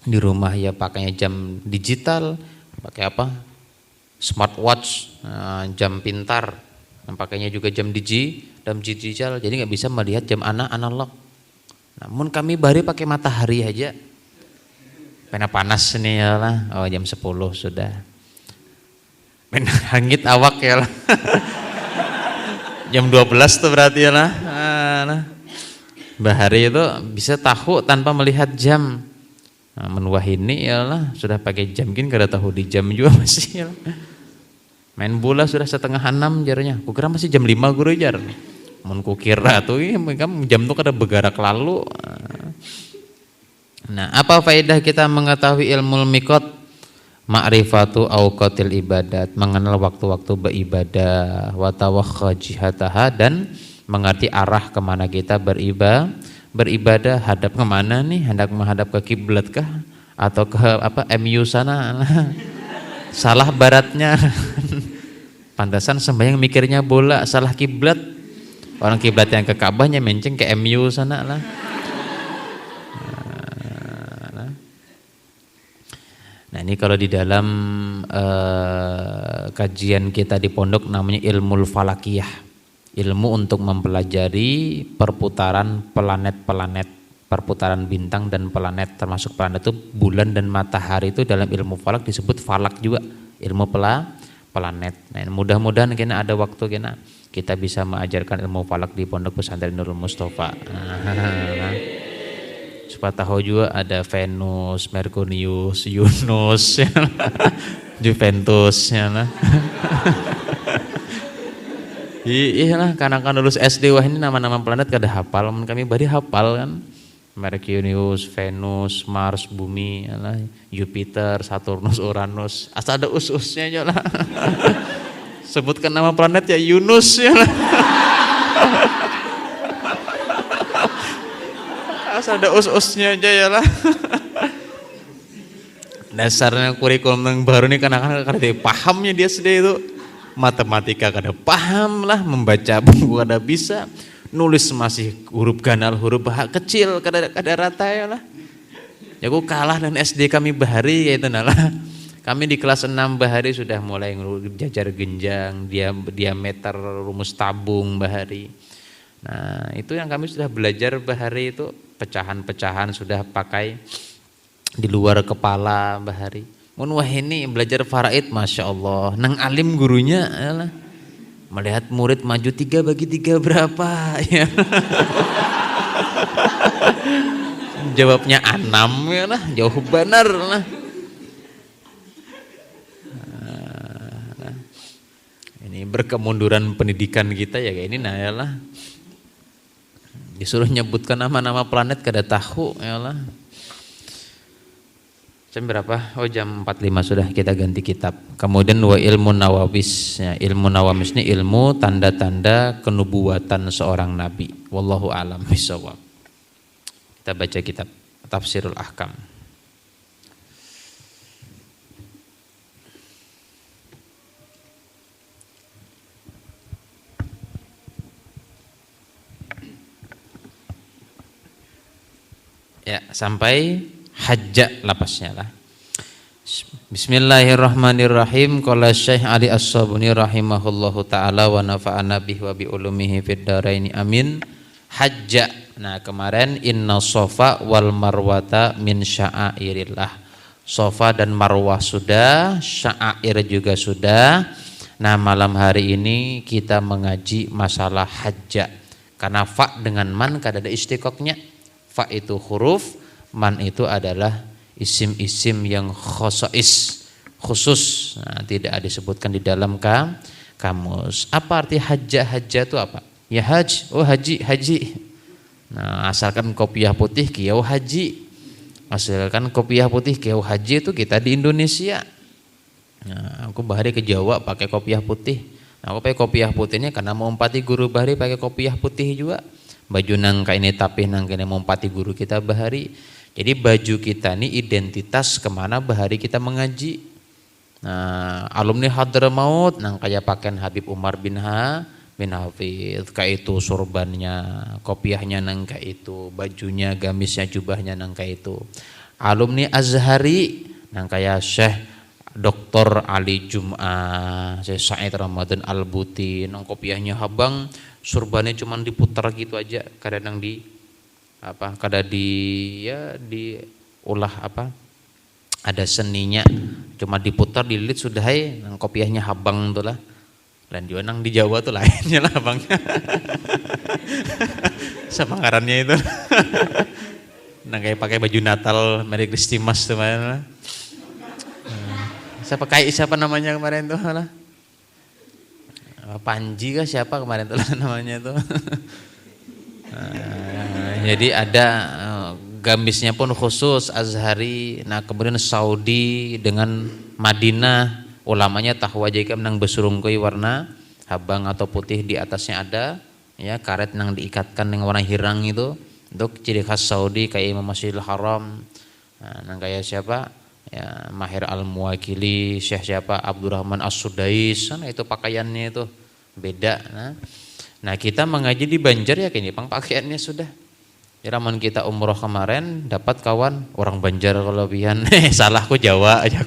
di rumah ya pakainya jam digital, pakai apa? Smartwatch, jam pintar, pakainya juga jam digital, jadi nggak bisa melihat jam analog. Namun kami bari pakai matahari aja. Karena panas nih ya lah. Oh jam 10 sudah. Hangit awak ya lah. Jam 12 tuh berarti ya lah. Bahari itu bisa tahu tanpa melihat jam. Menuah ini ya lah. Sudah pakai jam gini kada tahu di jam juga masih ya lah. Main bola sudah 5:30 jarnya. Kukira masih jam 5 guru jar. Mun kukira tuh jam tuh kada bergerak lalu. Nah, apa faedah kita mengetahui ilmu miqat? Ma'rifatu awqatil ibadat, mengenal waktu-waktu beribadah, wa tawakha jihataha, dan mengerti arah kemana kita beribadah, hadap kemana nih, hendak menghadap ke kiblat kah atau ke MU sana. Salah baratnya. Pantasan sembahyang mikirnya bola, salah kiblat. Orang kiblat yang ke Ka'bahnya menceng ke MU sana lah. Nah ini kalau di dalam kajian kita di pondok namanya ilmu falakiyah, ilmu untuk mempelajari perputaran planet-planet, perputaran bintang dan planet, termasuk planet itu bulan dan matahari. Itu dalam ilmu falak disebut falak juga, ilmu planet. Nah mudah-mudahan kena ada waktu kita bisa mengajarkan ilmu falak di Pondok Pesantren Nurul Mustafa. Supaya tahu juga ada Venus, Merkurius, Yunus, Juventus, ya lah. Iya lah, karena kan lulus SD wah ini nama-nama planet kada hafal, kami bari hafal kan. Merkurius, Venus, Mars, Bumi, ya lah. Jupiter, Saturnus, Uranus, asal ada us-usnya aja lah. Sebutkan nama planet ya Yunus ya lah. Asal ada us-usnya aja ya lah. Dasarnya kurikulum yang baru nih kadang-kadang kada pahamnya dia sedih itu. Matematika kada paham lah, membaca buku kada bisa, nulis masih huruf ganal, huruf kecil kada rata ya lah. Ya aku kalah dan SD kami bahari ya itu lah. Kami di kelas 6 Bahari sudah mulai jajar genjang, diameter rumus tabung Bahari. Nah, itu yang kami sudah belajar Bahari itu pecahan-pecahan sudah pakai di luar kepala Bahari. Mun wah ini belajar faraid Masya Allah, nang alim gurunya yalah. Melihat murid maju 3 bagi 3 berapa ya. Jawabnya 6 ya lah, jauh benar lah. Nah, ini berkemunduran pendidikan kita ya kayak ini nah ya lah. Disuruh nyebutkan nama-nama planet kada tahu ya lah. Jam berapa? Oh jam 45 sudah, kita ganti kitab. Kemudian wa ilmu nawawis. Ya, ilmu nawamis ini ilmu tanda-tanda kenubuatan seorang nabi. Wallahu a'lam bishawab. Kita baca kitab Tafsirul Ahkam. Ya, sampai hajja lapasnya lah. Bismillahirrahmanirrahim. Qala Syekh Ali As-Sabuni rahimahullahu taala wa nafa'ana bihi wa bi ulumihi fid dharain amin. Hajja. Nah, kemarin inna Safa wal Marwata min sya'airillah. Safa dan Marwah sudah, sya'air juga sudah. Nah, malam hari ini kita mengaji masalah hajja. Karena fa dengan man kada ada istiqaqnya. Fa itu huruf, man itu adalah isim-isim yang khosois, khusus. Nah, tidak disebutkan di dalam kamus. Apa arti hajja? Hajja itu apa? Ya haj, oh haji, haji. Nah, asalkan kopiah putih kiau haji. Asalkan kopiah putih kiau haji itu kita di Indonesia. Nah, aku bahari ke Jawa pakai kopiah putih. Nah, aku pakai kopiah putihnya karena mau empati guru bahari pakai kopiah putih juga. Baju nangka ini tapi nangka ini mempati guru kita bahari. Jadi baju kita ini identitas kemana bahari kita mengaji. Nah, alumni Hadramaut nang kayak pakaian Habib Umar bin Hafidh, kayak itu surbannya, kopiahnya nangka itu, bajunya, gamisnya, jubahnya nangka itu. Alumni Azhari nang kayak Syekh Dr. Ali Jum'ah, Syekh Said Ramadan Al-Buti, nang kopiahnya habang, surbannya cuma diputar gitu aja, kadang di apa, kadang di ulah apa, ada seninya, cuma diputar dililit sudah nang kopiahnya habang tuh lah. Dan juga nang di Jawa tuh lainnya lah abangnya. Semangkarannya itu. Nang kayak pakai baju Natal Merry Christmas tuh mana. Siapa namanya kemarin tuh lah? Panji kah siapa kemarin tuh namanya itu. Jadi ada gamisnya pun khusus Azhari. Nah, kemudian Saudi dengan Madinah, ulamanya tahu aja kan nang besurungkui warna habang atau putih, di atasnya ada ya karet nang diikatkan dengan warna hirang itu. Untuk ciri khas Saudi kayak Imam Masjidil Haram. Nah, nang kayak siapa? Ya, Mahir Al-Muwakili, Syekh siapa? Abdurrahman As-Sudais. Nah, itu pakaiannya itu beda. Nah, kita mengaji di Banjar ya kini pakaiannya sudah. Iraman kita umroh kemarin dapat kawan orang Banjar kelebihan. Salahku Jawa aja.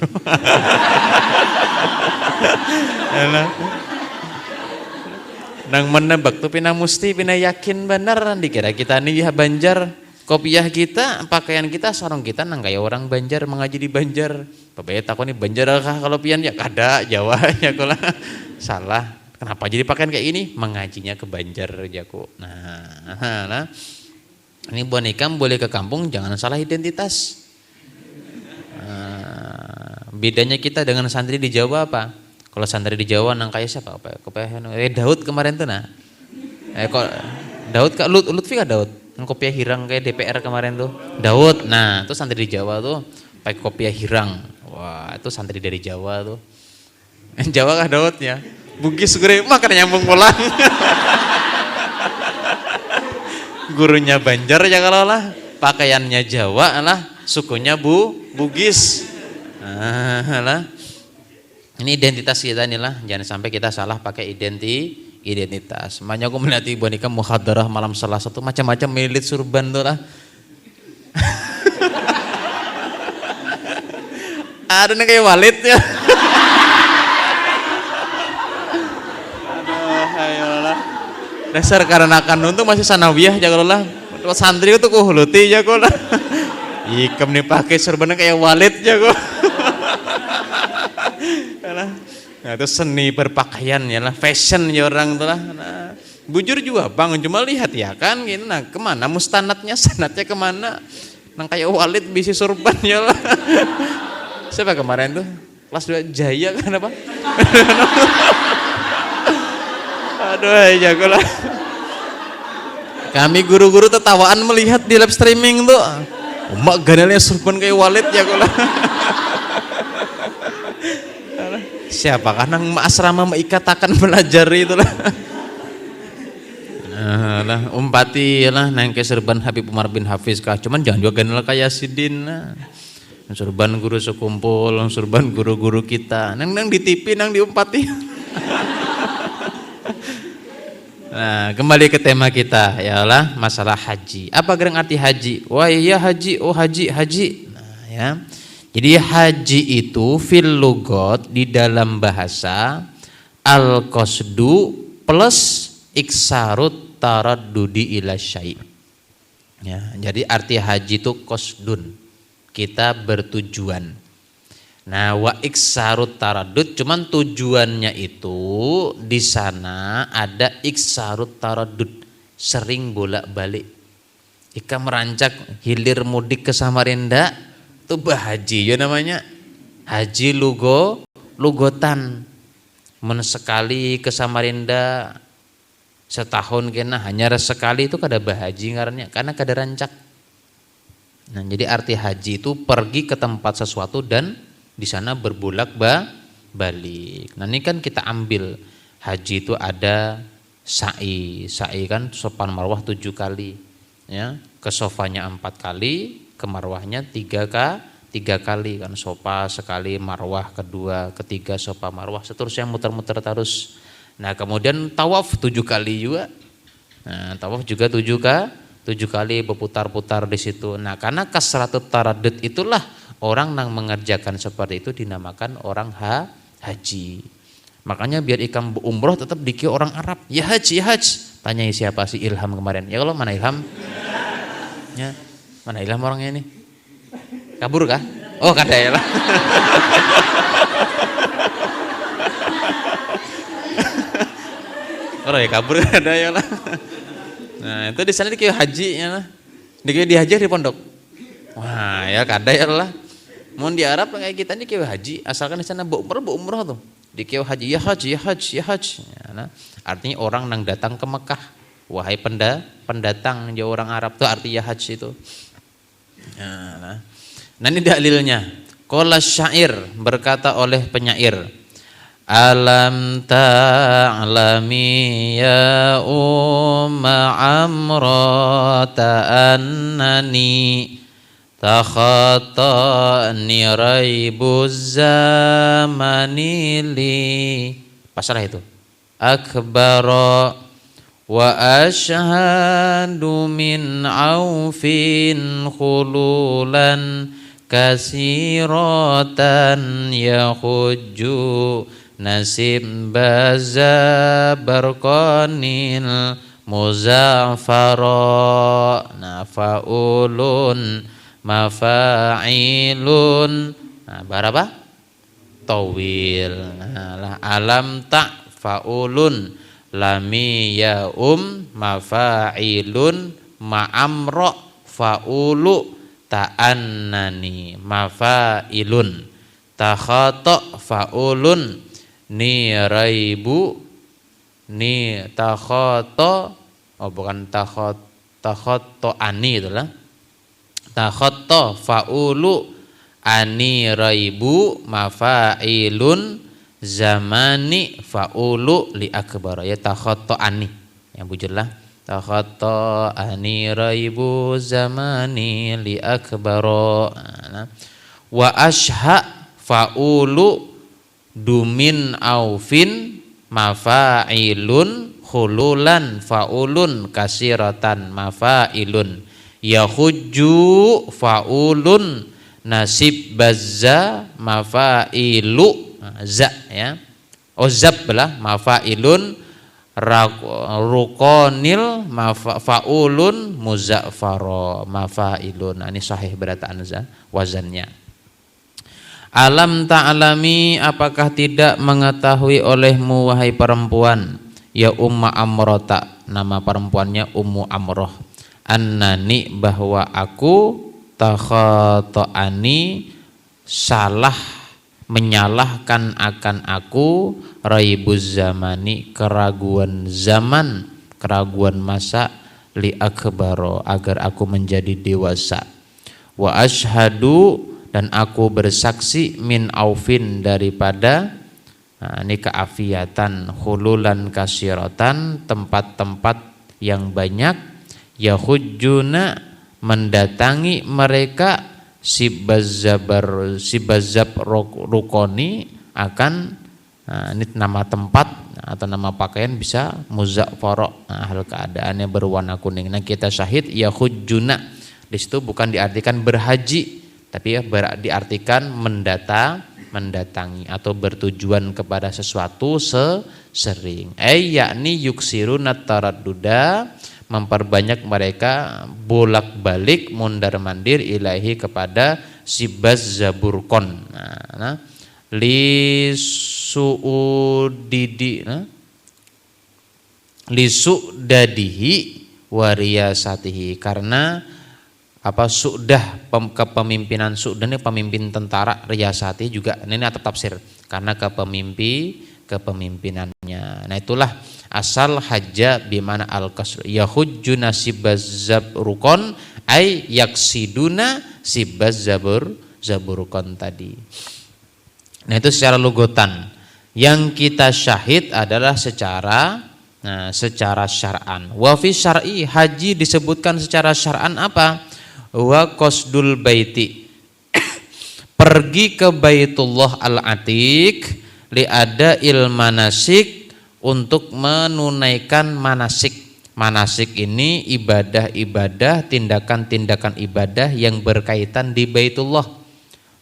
Nang menebak tuh pina musti pina yakin bener dikira kita nih ya Banjar. Kopiah kita, pakaian kita, sarung kita nang kayak orang Banjar mengaji di Banjar. Bapak takut nih Banjar kah kalau pian ya kada Jawa ya kalau salah. Kenapa jadi pakaian kayak ini? Mengajinya ke Banjar jago. Nah, ini bonikam boleh ke kampung, jangan salah identitas. Bedanya kita dengan santri di Jawa apa? Kalau santri di Jawa nang kayak siapa? Daud kemarin tuh nah. Kok Daud kak Lutfi kak Daud? Kopiah hirang kayak DPR kemarin tuh. Daud. Nah, itu santri di Jawa tuh pakai kopiah hirang. Wah, itu santri dari Jawa tuh. Jawa kah Daud ya? Bugis gue mah karena nyambung pulang. Gurunya Banjar ya kalau lah, pakaiannya Jawa lah, sukunya Bugis. Lah. Ini identitas kita nih lah, jangan sampai kita salah pakai identitas. Makanya aku melihat ibu nikah muhadarah malam Selasa tuh macam-macam milit surban tuh lah. Ada nih kayak Walid ya. Aduh, ayolah. Dasar karena kanun tuh masih sanawiyah jagolah. Santri itu kuhuluti jagolah. Ikem nih pakai serbannya kayak Walid jago. Nah, itu seni berpakaian ya lah, fashion ya orang tuh lah. Nah, bujur juga bang, cuma lihat ya kan, gitu. Nah kemana mustanatnya, sanatnya kemana? Nang kayak Walid bisi sorban ya lah. Siapa kemarin tuh? Kelas 2 Jaya kan apa? Aduh jago lah. Kami guru-guru tertawaan melihat di live streaming tuh. Umak ganelnya sorban kayak Walid jago lah. Siapa kan nang asrama ikatakan belajar itulah. Nah, umpati lah nang ke serban Habib Umar bin Hafiz kah. Cuman jangan juga ganel kayak Sidin. Nah. Serban guru sekumpul, serban guru-guru kita. Nang di TV nang diumpati. Nah, kembali ke tema kita yalah masalah haji. Apa gerang arti haji? Wah iya haji, oh haji. Nah, ya. Jadi haji itu fil lugot di dalam bahasa al-qasdu plus iksarut taraddudi ila syai'. Ya, jadi arti haji itu qasdun. Kita bertujuan. Nah, wa iksarut taraddud cuman tujuannya itu di sana ada iksarut taraddud, sering bolak-balik. Ika merancak hilir mudik ke Samarinda itu bahaji ya namanya. Haji lugotan. Men sekali ke Samarinda setahun kena hanya sekali itu kada bahaji ngarannya karena kada rancak. Nah, jadi arti haji itu pergi ke tempat sesuatu dan di sana berbolak-balik. Nah, ini kan kita ambil haji itu ada sa'i kan sopan marwah 7 kali. Ya, ke sofanya 4 kali, ke marwahnya 3 kali kan, sofa sekali, marwah kedua, ketiga sofa marwah, seterusnya muter-muter terus. Nah, kemudian tawaf 7 kali juga. Nah, tawaf juga 7 kali berputar-putar di situ. Nah, karena kasratut taraddud itulah orang yang mengerjakan seperti itu dinamakan orang haji. Makanya biar ikam umroh tetap dikira orang Arab. Ya haji. Tanyai siapa sih Ilham kemarin? Ya kalau mana Ilham? Ya, mana Ilham orangnya ini? Kabur kah? Oh kada ya lah. Orang ya kabur kada ya lah. Nah itu di sana dikira haji ya lah. Dikira dihajar di pondok. Wah ya kada ya lah. Mau di Arab kayak kita ini kira haji. Asalkan di sana bu umroh tuh. Dikira haji ya haji. Ya, nah, artinya orang yang datang ke Mekah. Wahai pendatang jauh orang Arab tuh artinya haji itu. Nah ini dalilnya. Qala syair berkata oleh penyair. Alam ta'lami ya umma amra ta'annani takhatani raibuz zamani li. Pasrah itu. Akbara wa ashhadu min aufin khululan kasiratan yahujju nasib baza barqanil muzaffara nafaulun mafa'ilun. Nah, berapa? Tawil. Nah, alam tak faulun lami ya mafa'ilun ma'amro faulu ta'annani mafa'ilun takhato faulun ni raibu ni takhato, oh bukan takhato ani itulah, takhato faulu ani raibu mafa'ilun zamani faulu li akbar. Ya takhato ani yang bujurlah takhato ani raibu zamani li akbar. Wa ashha faulu dumin aufin mafa'ilun khululan faulun kasiratan mafa'ilun yahujju faulun nasib bazza mafailu za ya. Ozab belah mafailun rukonil faulun muzaffaro mafailun. Nah, ini sahih berataan wazannya. Alam ta'lami, apakah tidak mengetahui olehmu wahai perempuan, ya Umma Amrota, nama perempuannya Ummu Amroh, annani, bahwa aku takhata'ani, salah menyalahkan akan aku, raibuz zamani, keraguan zaman, keraguan masa, li akbaro, agar aku menjadi dewasa, wa ashhadu, dan aku bersaksi, min aufin, daripada ini keafiatan, hululan kasiratan, tempat-tempat yang banyak, yahujjuna, mendatangi mereka, si bazab rukoni, akan ini nama tempat atau nama pakaian bisa muzaffaro, hal keadaannya berwarna kuning. Nah, kita syahid yahujjuna di situ bukan diartikan berhaji, tapi ya diartikan mendatangi atau bertujuan kepada sesuatu sering. Yakni yuksiruna taradduda, memperbanyak mereka bolak-balik mundar-mandir ilahi kepada si bazzaburkon. Nah, li su'dadihi wariyasatihi, karena apa, su'dah, kepemimpinan. Su'dah ini pemimpin tentara, riyasati juga ini atau tafsir, karena kepemimpinannya. Nah, itulah asal hajja bimana al-kasr, yahujjuna sibazzabrukon ay yaksiduna sibazzaburukon tadi. Nah, itu secara lugotan. Yang kita syahid adalah secara syar'an. Wa fi syar'i, haji disebutkan secara syar'an apa? Wa qasdul baiti, pergi ke Baitullah al-Atiq, li ada manasik, untuk menunaikan manasik. Manasik ini ibadah-ibadah, tindakan-tindakan ibadah yang berkaitan di Baitullah.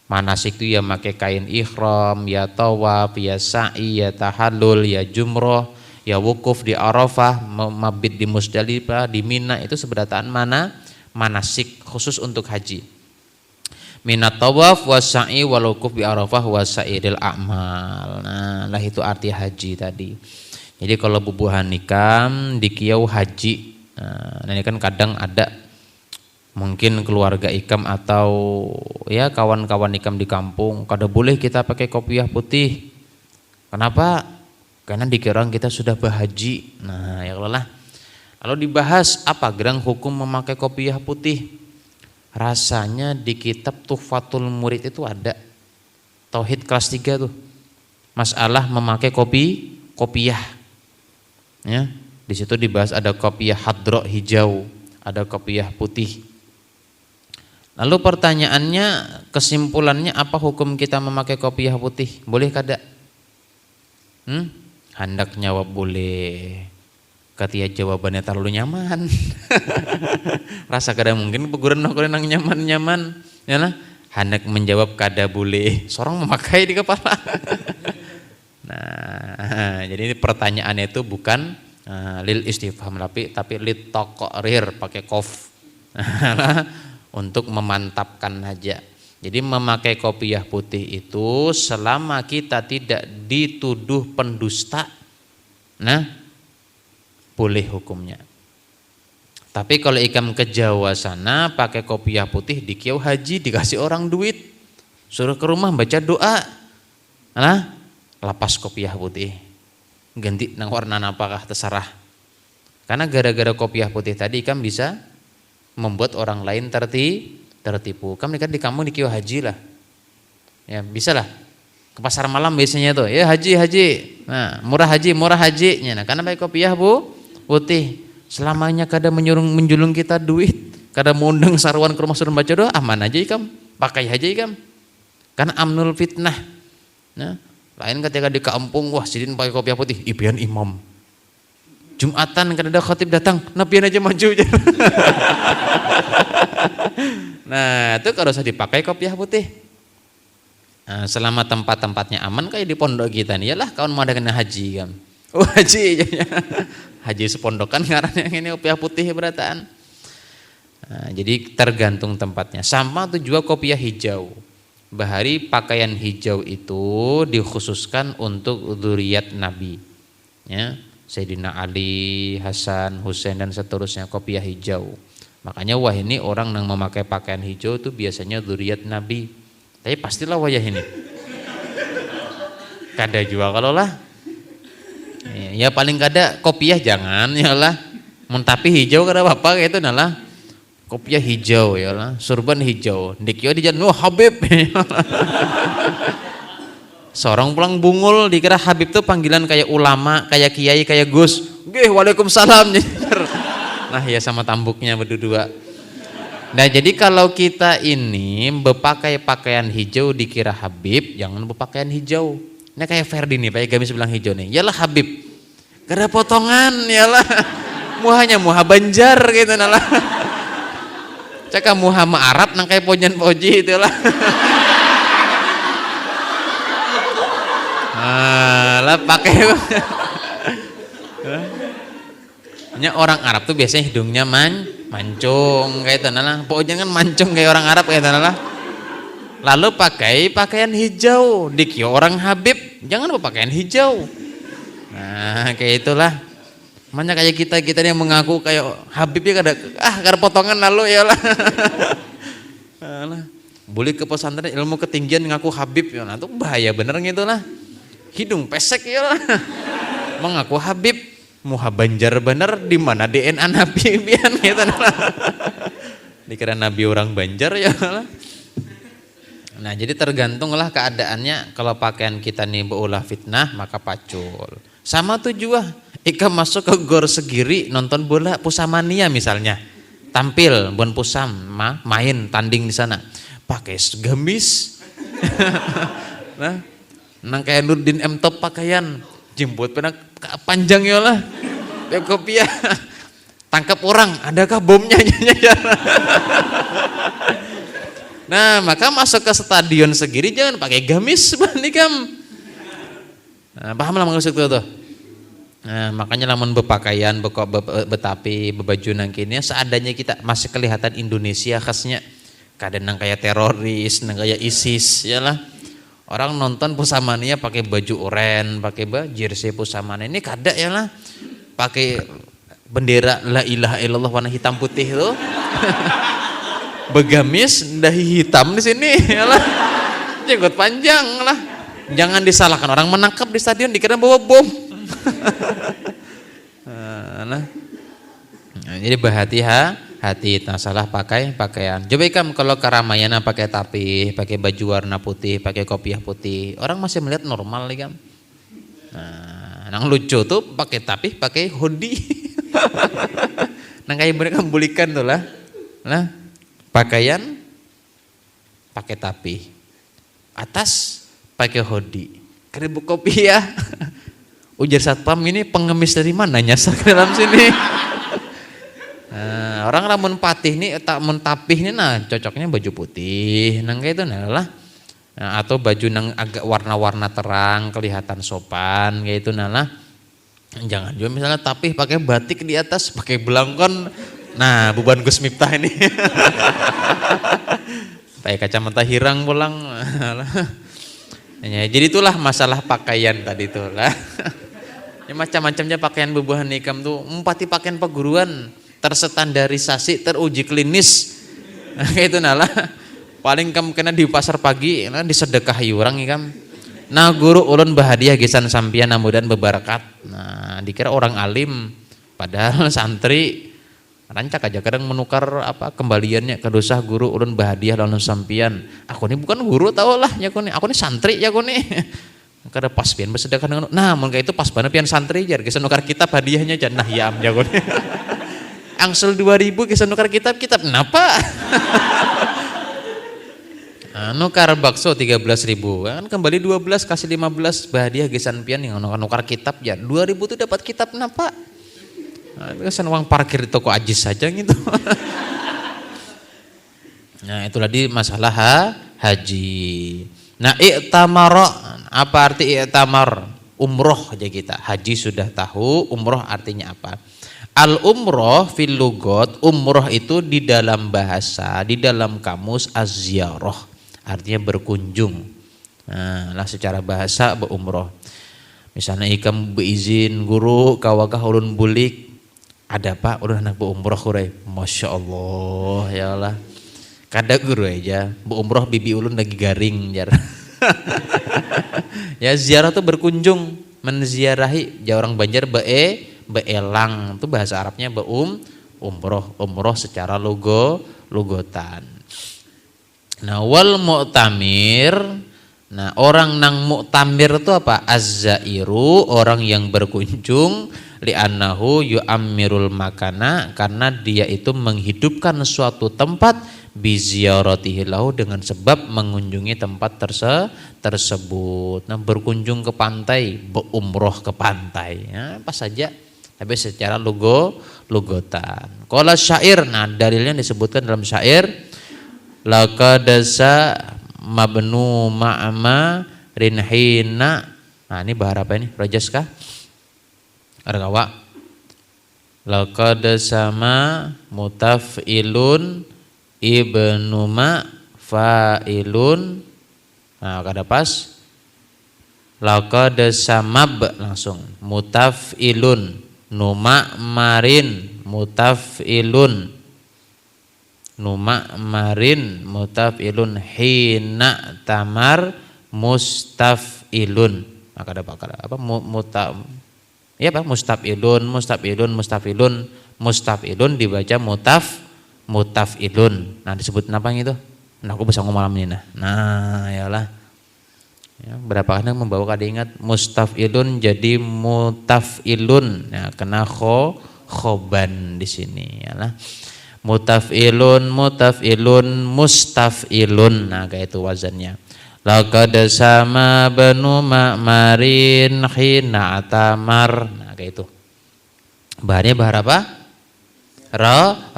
Manasik itu ya pakai kain ihram, ya tawaf, ya sa'i, ya tahallul, ya jumroh, ya wukuf di Arafah, mabit di Musdalifah, di Mina, itu seberataan manasik khusus untuk haji. Minat tawaf wa sa'i wal wukuf bi Arafah wa sa'iril a'mal. Nah, lah itu arti haji tadi. Jadi kalau bubuhan nikam di kiau haji, nah ini kan kadang ada mungkin keluarga ikam atau ya kawan-kawan ikam di kampung, kada boleh kita pakai kopiah putih. Kenapa? Karena dikira kita sudah berhaji. Nah, ya Allah. Lalu dibahas apa gerang hukum memakai kopiah putih. Rasanya di kitab Tuhfatul Murid itu ada tauhid kelas 3 tuh, masalah memakai kopiah. Ya, di situ dibahas ada kopiah hadro hijau, ada kopiah putih. Lalu pertanyaannya, kesimpulannya apa hukum kita memakai kopiah putih? Boleh kada? Hendak jawab boleh. Ketika jawabannya terlalu nyaman, rasa kada mungkin peguran nang nyaman-nyaman, ya lah. Hendak menjawab kada boleh, seorang memakai di kepala. Nah, jadi ini pertanyaannya itu bukan lil istifham tapi lit taqrir, pakai qaf. Untuk memantapkan aja. Jadi memakai kopiah putih itu selama kita tidak dituduh pendusta, nah boleh hukumnya. Tapi kalau ikam ke Jawa sana pakai kopiah putih di kiau haji, dikasih orang duit, suruh ke rumah baca doa, nah lapas kopiah putih, ganti nang warna apakah terserah. Karena gara-gara kopiah putih tadi ikam bisa membuat orang lain tertipu. Kamu kan di kampung di kiau haji lah, ya bisa lah ke pasar malam biasanya tuh, ya haji, nah murah haji, nah karena pakai kopiah putih, selamanya kada menjulung kita duit, kada mengundang sarwan ke rumah suruh baca doa, aman aja ikam, pakai aja ikam, karena amnul fitnah. Nah, lain ketika di kampung, wah sidin pakai kopiah putih, ibian imam. Jumatan kada ada khatib datang, napian aja maju. Nah, itu kalau usah dipakai kopiah putih. Nah, selama tempat-tempatnya aman kayak di pondok kita nih, yalah kawan mau kena haji kan. Oh haji, haji sepondokan ngarannya ini kopiah putih berataan. Nah, jadi tergantung tempatnya. Sama tuh juga kopiah hijau. Bahari pakaian hijau itu dikhususkan untuk dzurriyyat Nabi. Ya, Sayyidina Ali, Hasan, Husain dan seterusnya kopiah hijau. Makanya wah ini orang yang memakai pakaian hijau itu biasanya dzurriyyat Nabi. Tapi pastilah wajah ini. Kada juga kalau lah. Ya paling kada kopiah jangan ya lah. Tapi hijau kada apa-apa gitu nalah. Kopiah hijau ya lah, surban hijau. Dikio di jalan, oh Habib. Seorang pulang bungul dikira Habib tuh panggilan kayak ulama, kayak kiai, kayak Gus. Nggih, waalaikumsalam. Nah ya sama tambuknya berdua. Nah jadi kalau kita ini berpakai pakaian hijau dikira Habib, jangan berpakaian hijau. Ini kayak Ferdi nih, pakai gamis bilang hijau nih. Yalah Habib. Kada potongan yalah. Muhanya muha Banjar gitu nalah. Caka Muhammad Arab nang kayak pojan poji itu lah. Lah pakai. Nya orang Arab tuh biasanya hidungnya mancung kayak itu lah. Pojan kan mancung kayak orang Arab kayak itu lah. Lalu pakai pakaian hijau. Dikio orang Habib, jangan berpakaian hijau. Nah kayak itulah. Makanya kayak kita yang mengaku kayak Habib ya kada potongan lalu ya lah. Boleh ke pesantren ilmu ketinggian ngaku Habib ya, nah itu bahaya bener gitu lah. Hidung pesek ya lah. Mengaku Habib, muha Banjar bener di mana DNA Nabi bian gitu lah. Dikira Nabi orang Banjar ya lah. Nah jadi tergantunglah keadaannya. Kalau pakaian kita nih beulah fitnah maka pacul. Sama tuh juga. Ika masuk ke gor segiri nonton bola Pusamania misalnya, tampil bon Pusam main tanding di sana, pakai gamis, nah, nang kayak Nurdin M Top pakaian, jemput pernah panjang ya lah, kopiah, tangkap orang, adakah bomnya? Nah maka masuk ke stadion segiri jangan pakai gamis bandikam, nah, paham lah maksud itu tuh. Nah, makanya lamun berpakaian, betapi, berbaju nang kini seadanya kita masih kelihatan Indonesia khasnya. Kadang nang kayak teroris, nang kayak ISIS, ya lah. Orang nonton Pusamania pakai baju oranye, pakai jersey Pusamania ini kada ya lah. Pakai bendera la ilaha illallah warna hitam putih tuh. Begamis dahi hitam di sini, ya lah. Jenggot panjang lah. Jangan disalahkan orang menangkap di stadion dikira bawa bom. Nah, jadi berhati-hati masalah pakaian. Coba ikam kalau keramaian pakai tapi, pakai baju warna putih, pakai kopiah putih, orang masih melihat normal ikam. Nah, nang lucu tuh pakai tapi, pakai hoodie. Nang kayak mereka bulikan tuh lah. Nah, pakaian pakai tapi, atas pakai hoodie, keribu kopiah. Ujar satpam ini pengemis dari mana nyasar ke dalam sini. Nah, orang ramun patih nih tak mentapih nih nah cocoknya baju putih nang kayak itu nah lah. Nah, atau baju nang agak warna-warna terang kelihatan sopan kayak itu nah lah. Jangan juga misalnya tapih pakai batik di atas, pakai belangkon. Nah, beban Gus Miftah ini. Pakai kacamata hirang pulang. Ya, jadi itulah masalah pakaian tadi itu lah. Ya, macam-macamnya pakaian bubuhan nikam tuh empati pakaian perguruan terstandarisasi teruji klinis. Nah, kayak itu nalah. Paling kamu kena di pasar pagi nah disedekahi orang ikam. Nah guru ulun bahadiah gisan sampian namudan bebarakat. Nah dikira orang alim padahal santri. Rancak aja kadang menukar apa kembaliannya ke dosa guru ulun bahadiah lawan sampian. Aku ini bukan guru tau lah ya aku ini santri ya aku ini. Kada pas pian bersedekah dengan nah mun kayak itu pas banget pian santri jar geus nukar kitab hadiahnya jan nah ya am ya aku ini. Angsel 2000 geus nukar kitab kenapa? Nukar bakso 13.000 kan kembali 12 kasih 15 bahadiah gesan pian yang nukar kitab jan 2000 tuh dapat kitab kenapa? Kesan uang parkir di toko Ajis saja gitu. Nah, itu tadi masalah haji. Nah, i'tamara, apa arti i'tamar? Umroh aja kita. Haji sudah tahu, umroh artinya apa? Al umroh fil lugot, umroh itu di dalam bahasa, di dalam kamus az-ziyarah, artinya berkunjung. Nah, lah secara bahasa berumroh. Misalnya ikam beizin guru kawakah ulun bulik, ada pak ulun anak berumroh kurai, masya Allah ya Allah. Kada guru aja, berumroh bibi ulun lagi garing jar. Ya ziarah tuh berkunjung, menziarahi. Ya orang Banjar beelang itu bahasa Arabnya umroh secara lugotan. Nah wal mu'tamir, nah orang nang mu'tamir itu apa? Az-zairu, orang yang berkunjung, li'annahu yu'ammirul makana, karena dia itu menghidupkan suatu tempat biziaratihi lahu, dengan sebab mengunjungi tempat tersebut. Nah berkunjung ke pantai, berumroh ke pantai, ya, apa saja, tapi secara lugotan. Qala syair, nah dalilnya disebutkan dalam syair, laqadasa mabnu ma'ama rinhina. Nah ini bahar apa ini? Rajas kah? Argawa. Laqadasa ma mutaf'ilun ibnu ma fa'ilun. Nah kada pas. Laqadasa mab langsung mutaf'ilun, numa marin mutaf'ilun, numa marin mutaf'ilun, hina tamar mustaf'ilun. Maka ada apa ya Pak, mustaf'ilun dibaca mutaf'ilun. Nah disebut apa itu? Nah aku bisa ngomong malam ini nah yalah. Ya, berapa kali membawa kada ingat mustaf'ilun jadi mutaf'ilun. Nah kena khoban di sini yalah. Mutaf'ilun mustaf'ilun. Nah kayak itu wazannya. Laqad sama banu ma'marin khina atamar. Nah kayak itu. Bahannya bahar apa?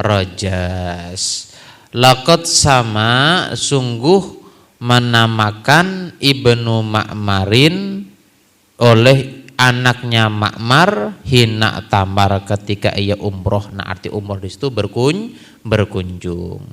Rajas. Laqad sama, sungguh menamakan ibnu Ma'marin oleh anaknya Ma'mar hina tamar, ketika ia umroh. Nah arti umroh di situ berkunjung.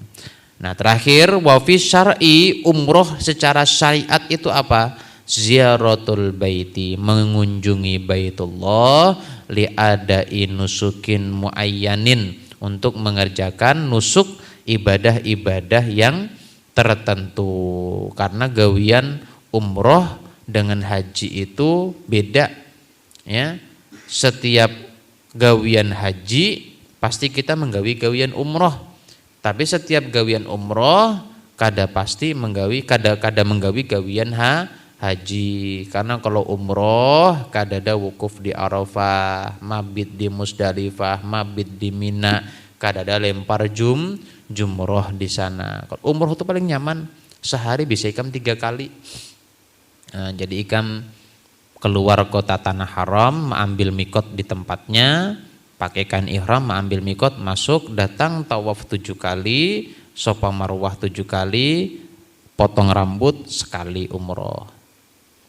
Nah terakhir wafi syar'i, umroh secara syariat itu apa? Ziaratul baiti, mengunjungi baitullah, li'adai nusukin muayyanin, untuk mengerjakan nusuk ibadah-ibadah yang tertentu. Karena gawian umroh dengan haji itu beda ya. Setiap gawian haji pasti kita menggawi gawian umroh, tapi setiap gawian umroh kada menggawi gawian haji. Karena kalau umroh kada ada wukuf di Arafah, mabit di Musdalifah, mabit di Mina, kada ada lempar jumroh di sana. Kalau umroh itu paling nyaman, sehari bisa ikam 3 kali. Nah, jadi ikam keluar kota tanah haram, mengambil mikot di tempatnya, pakai kain ihram, mengambil mikot, masuk, datang tawaf 7 kali, sofa marwah 7 kali, potong rambut sekali umroh.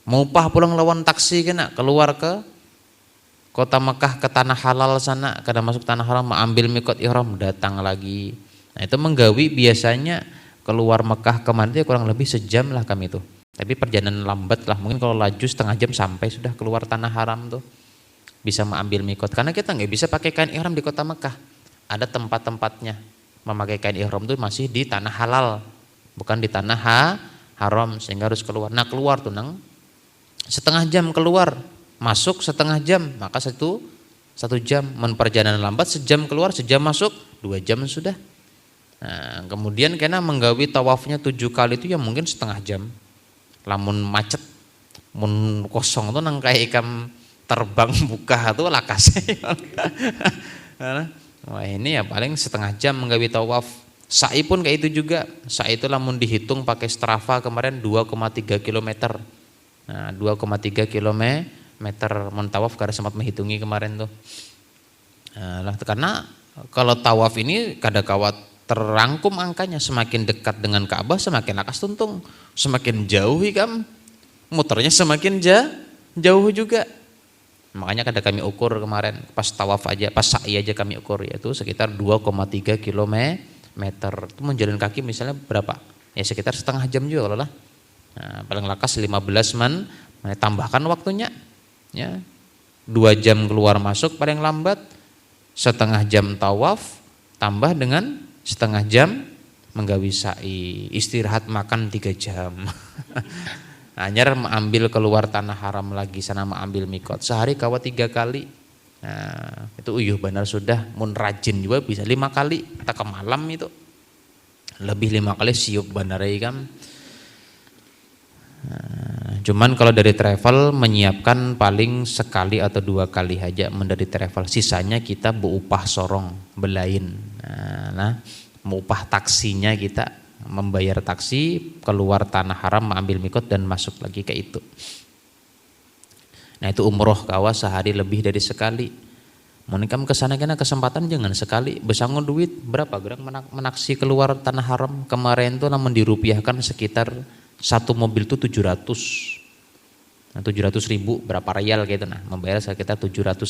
Mau pah pulang lawan taksi kena keluar ke kota Mekah, ke tanah halal sana, kada masuk tanah haram, mengambil mikot ihram, datang lagi. Nah itu menggawi biasanya keluar Mekah ke Madinah kurang lebih sejam lah kami itu. Tapi perjalanan lambat lah, mungkin kalau laju setengah jam sampai sudah keluar tanah haram tuh. Bisa mengambil mikot, karena kita nggak bisa pakai kain ihram di kota Mekah. Ada tempat-tempatnya memakai kain ihram tuh masih di tanah halal, bukan di tanah haram, sehingga harus keluar. Nah keluar tuh nang setengah jam keluar, masuk setengah jam, maka satu jam. Perjalanan lambat sejam keluar, sejam masuk, 2 jam sudah. Nah, kemudian kena menggawi tawafnya 7 kali itu ya mungkin setengah jam. Lamun macet, mun kosong tuh nang kayak ikam terbang buka tuh lakas. Wah ini ya paling setengah jam menggawi tawaf. Sa'i pun kayak itu juga. Sa'i itu lamun dihitung pakai Strava kemarin 2,3 km. Nah 2,3 km mun tawaf, karena sempat menghitungi kemarin tuh. Nah, karena kalau tawaf ini kada kawat terangkum angkanya, semakin dekat dengan Ka'bah semakin lakas tuntung, semakin jauh ikam muternya semakin jauh juga. Makanya kada kami ukur kemarin pas tawaf aja, pas sa'i aja kami ukur, yaitu sekitar 2,3 kilometer. Itu menjalan kaki misalnya berapa? Ya sekitar setengah jam juga kalau lah. Nah, paling lakas 15 man, tambahkan waktunya. Ya. 2 jam keluar masuk paling lambat, setengah jam tawaf, tambah dengan setengah jam menggawi sa'i, istirahat makan 3 jam. Anyar mengambil keluar tanah haram lagi, sana mengambil mikot sehari kawa 3 kali. Nah, itu uyuh benar sudah, mun rajin juga bisa 5 kali tak ke malam itu lebih 5 kali siup benar kan. Nah, cuman kalau dari travel menyiapkan paling sekali atau 2 kali aja dari travel, sisanya kita berupah sorong belain. Nah, mengupah taksinya kita membayar taksi keluar tanah haram mengambil mikot dan masuk lagi ke itu. Nah itu umroh kawa sehari lebih dari sekali. Mau nikam kesana kena kesempatan jangan sekali, besangun duit berapa gerang menaksi keluar tanah haram kemarin tuh namun dirupiahkan sekitar satu mobil tuh 700. Nah 700.000 berapa real gitu, nah membayar sekitar 700.000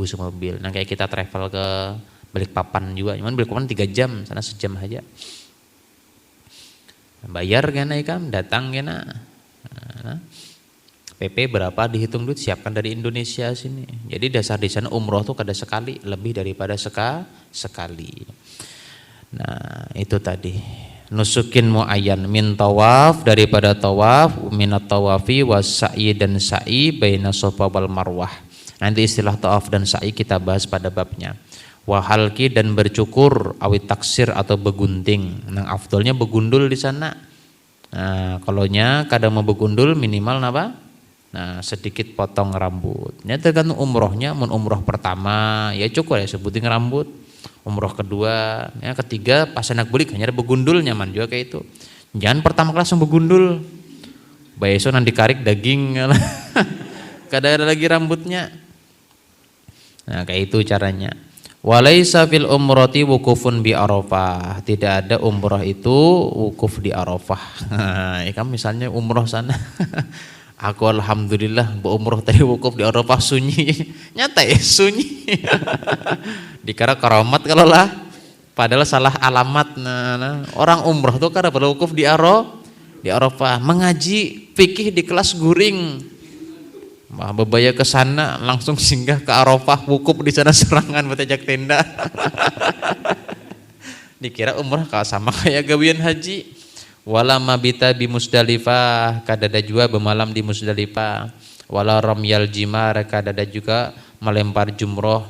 semobil. Nah kayak kita travel ke Balikpapan juga, cuman Balikpapan 3 jam, sana sejam aja. Bayar kena ikam, datang kena. Nah, PP berapa dihitung duit, siapkan dari Indonesia sini. Jadi dasar di sana umroh tuh kada sekali, lebih daripada sekali. Nah itu tadi nusukin muayyan min tawaf, daripada tawaf, minat tawafi was sa'i dan sa'i baina Safa wal Marwah. Nanti istilah tawaf dan sa'i kita bahas pada babnya. Wahalki dan bercukur, awit taksir atau begunting. Nah afdolnya begundul di sana. Nah kalau nya kadang mau begundul minimal apa? Nah sedikit potong rambut. Ini tergantung umrohnya. Mun umroh pertama ya cukup ya sebutin rambut. Umroh kedua, ya ketiga pas anak bulik hanya ada begundul, nyaman juga kayak itu. Jangan pertama kali langsung begundul. Besok nanti karik daging. Kadang ada lagi rambutnya. Nah kayak itu caranya. Walaisa fil umrati wukufun bi Arafah. Tidak ada umrah itu wukuf di Arafah. Ya kan misalnya umrah sana. Aku alhamdulillah umrah tadi wukuf di Arafah sunyi. Nyata ya sunyi. Dikira karamat kalau lah. Padahal salah alamat. Nah, orang umrah tuh kada perlu wukuf di Arafah. Mengaji fikih di kelas guring. Bebaya ke sana langsung singgah ke Arafah, wukuf di sana serangan bertajak tenda. Dikira umrah sama kayak gawian haji. Wala mabita bi Musdalifah, kadada juga bermalam di Musdalifah. Wala ramyal jimar, kadada juga melempar jumroh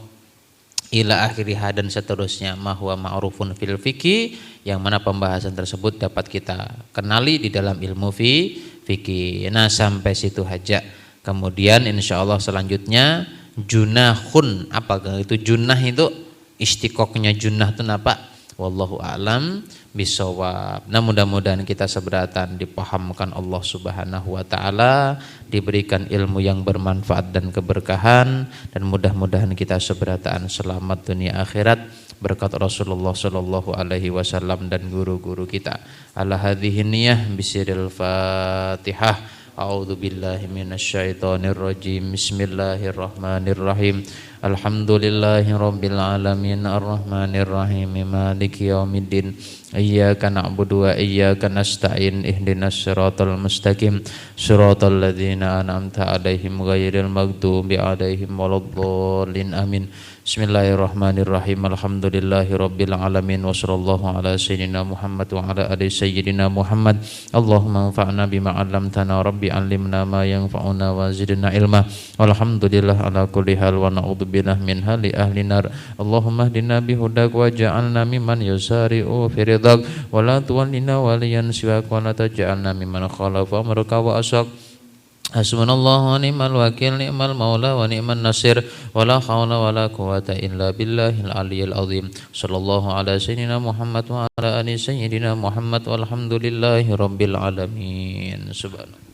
ila akhirih dan seterusnya. Mahwa ma'rufun fil fiqih, yang mana pembahasan tersebut dapat kita kenali di dalam ilmu fikih. Nah sampai situ aja. Kemudian insya Allah selanjutnya junahun, apa itu junah itu istiqoknya junah itu apa? Wallahu a'lam bisawab. Nah mudah-mudahan kita seberatan dipahamkan Allah Subhanahu wa taala, diberikan ilmu yang bermanfaat dan keberkahan, dan mudah-mudahan kita seberatan selamat dunia akhirat berkat Rasulullah sallallahu alaihi wasallam dan guru-guru kita. Ala hadhihi niyah bisiril Fatihah. A'udzu billahi minasyaitonir rajim. Bismillahirrahmanirrahim. Alhamdulillahirabbil alamin arrahmanir rahim maliki yaumiddin. Iyyaka na'budu wa iyyaka nasta'in ihdinas siratal mustaqim siratal ladzina an'amta 'alaihim ghairil maghdubi 'alaihim waladdallin amin. Bismillahirrahmanirrahim. Alhamdulillahirabbil alamin wa sallallahu ala sayyidina Muhammad wa ala ali sayyidina Muhammad. Allahumma anfa'na bima 'allamtana rabbi 'allimna ma yanfa'una wa zidna ilma. Walhamdulillah ala kulli hal wa na'udzubillah min hali ahli nar. Allahumma hdina bihudak wa ja'alna mimman yusari'u fi ridhak wa la tuwallina waliyan siwak wa la taj'alna mimman khalafa amraka wa asak. Hasbunallahu wa ni'mal wakil, ni'mal maula wa ni'man nasir, wa la hawla wa la quwata illa billahil aliyyil azim. Sallallahu ala sayyidina Muhammad wa ala ali sayyidina Muhammad walhamdulillahi rabbil alamin. Subhanallah.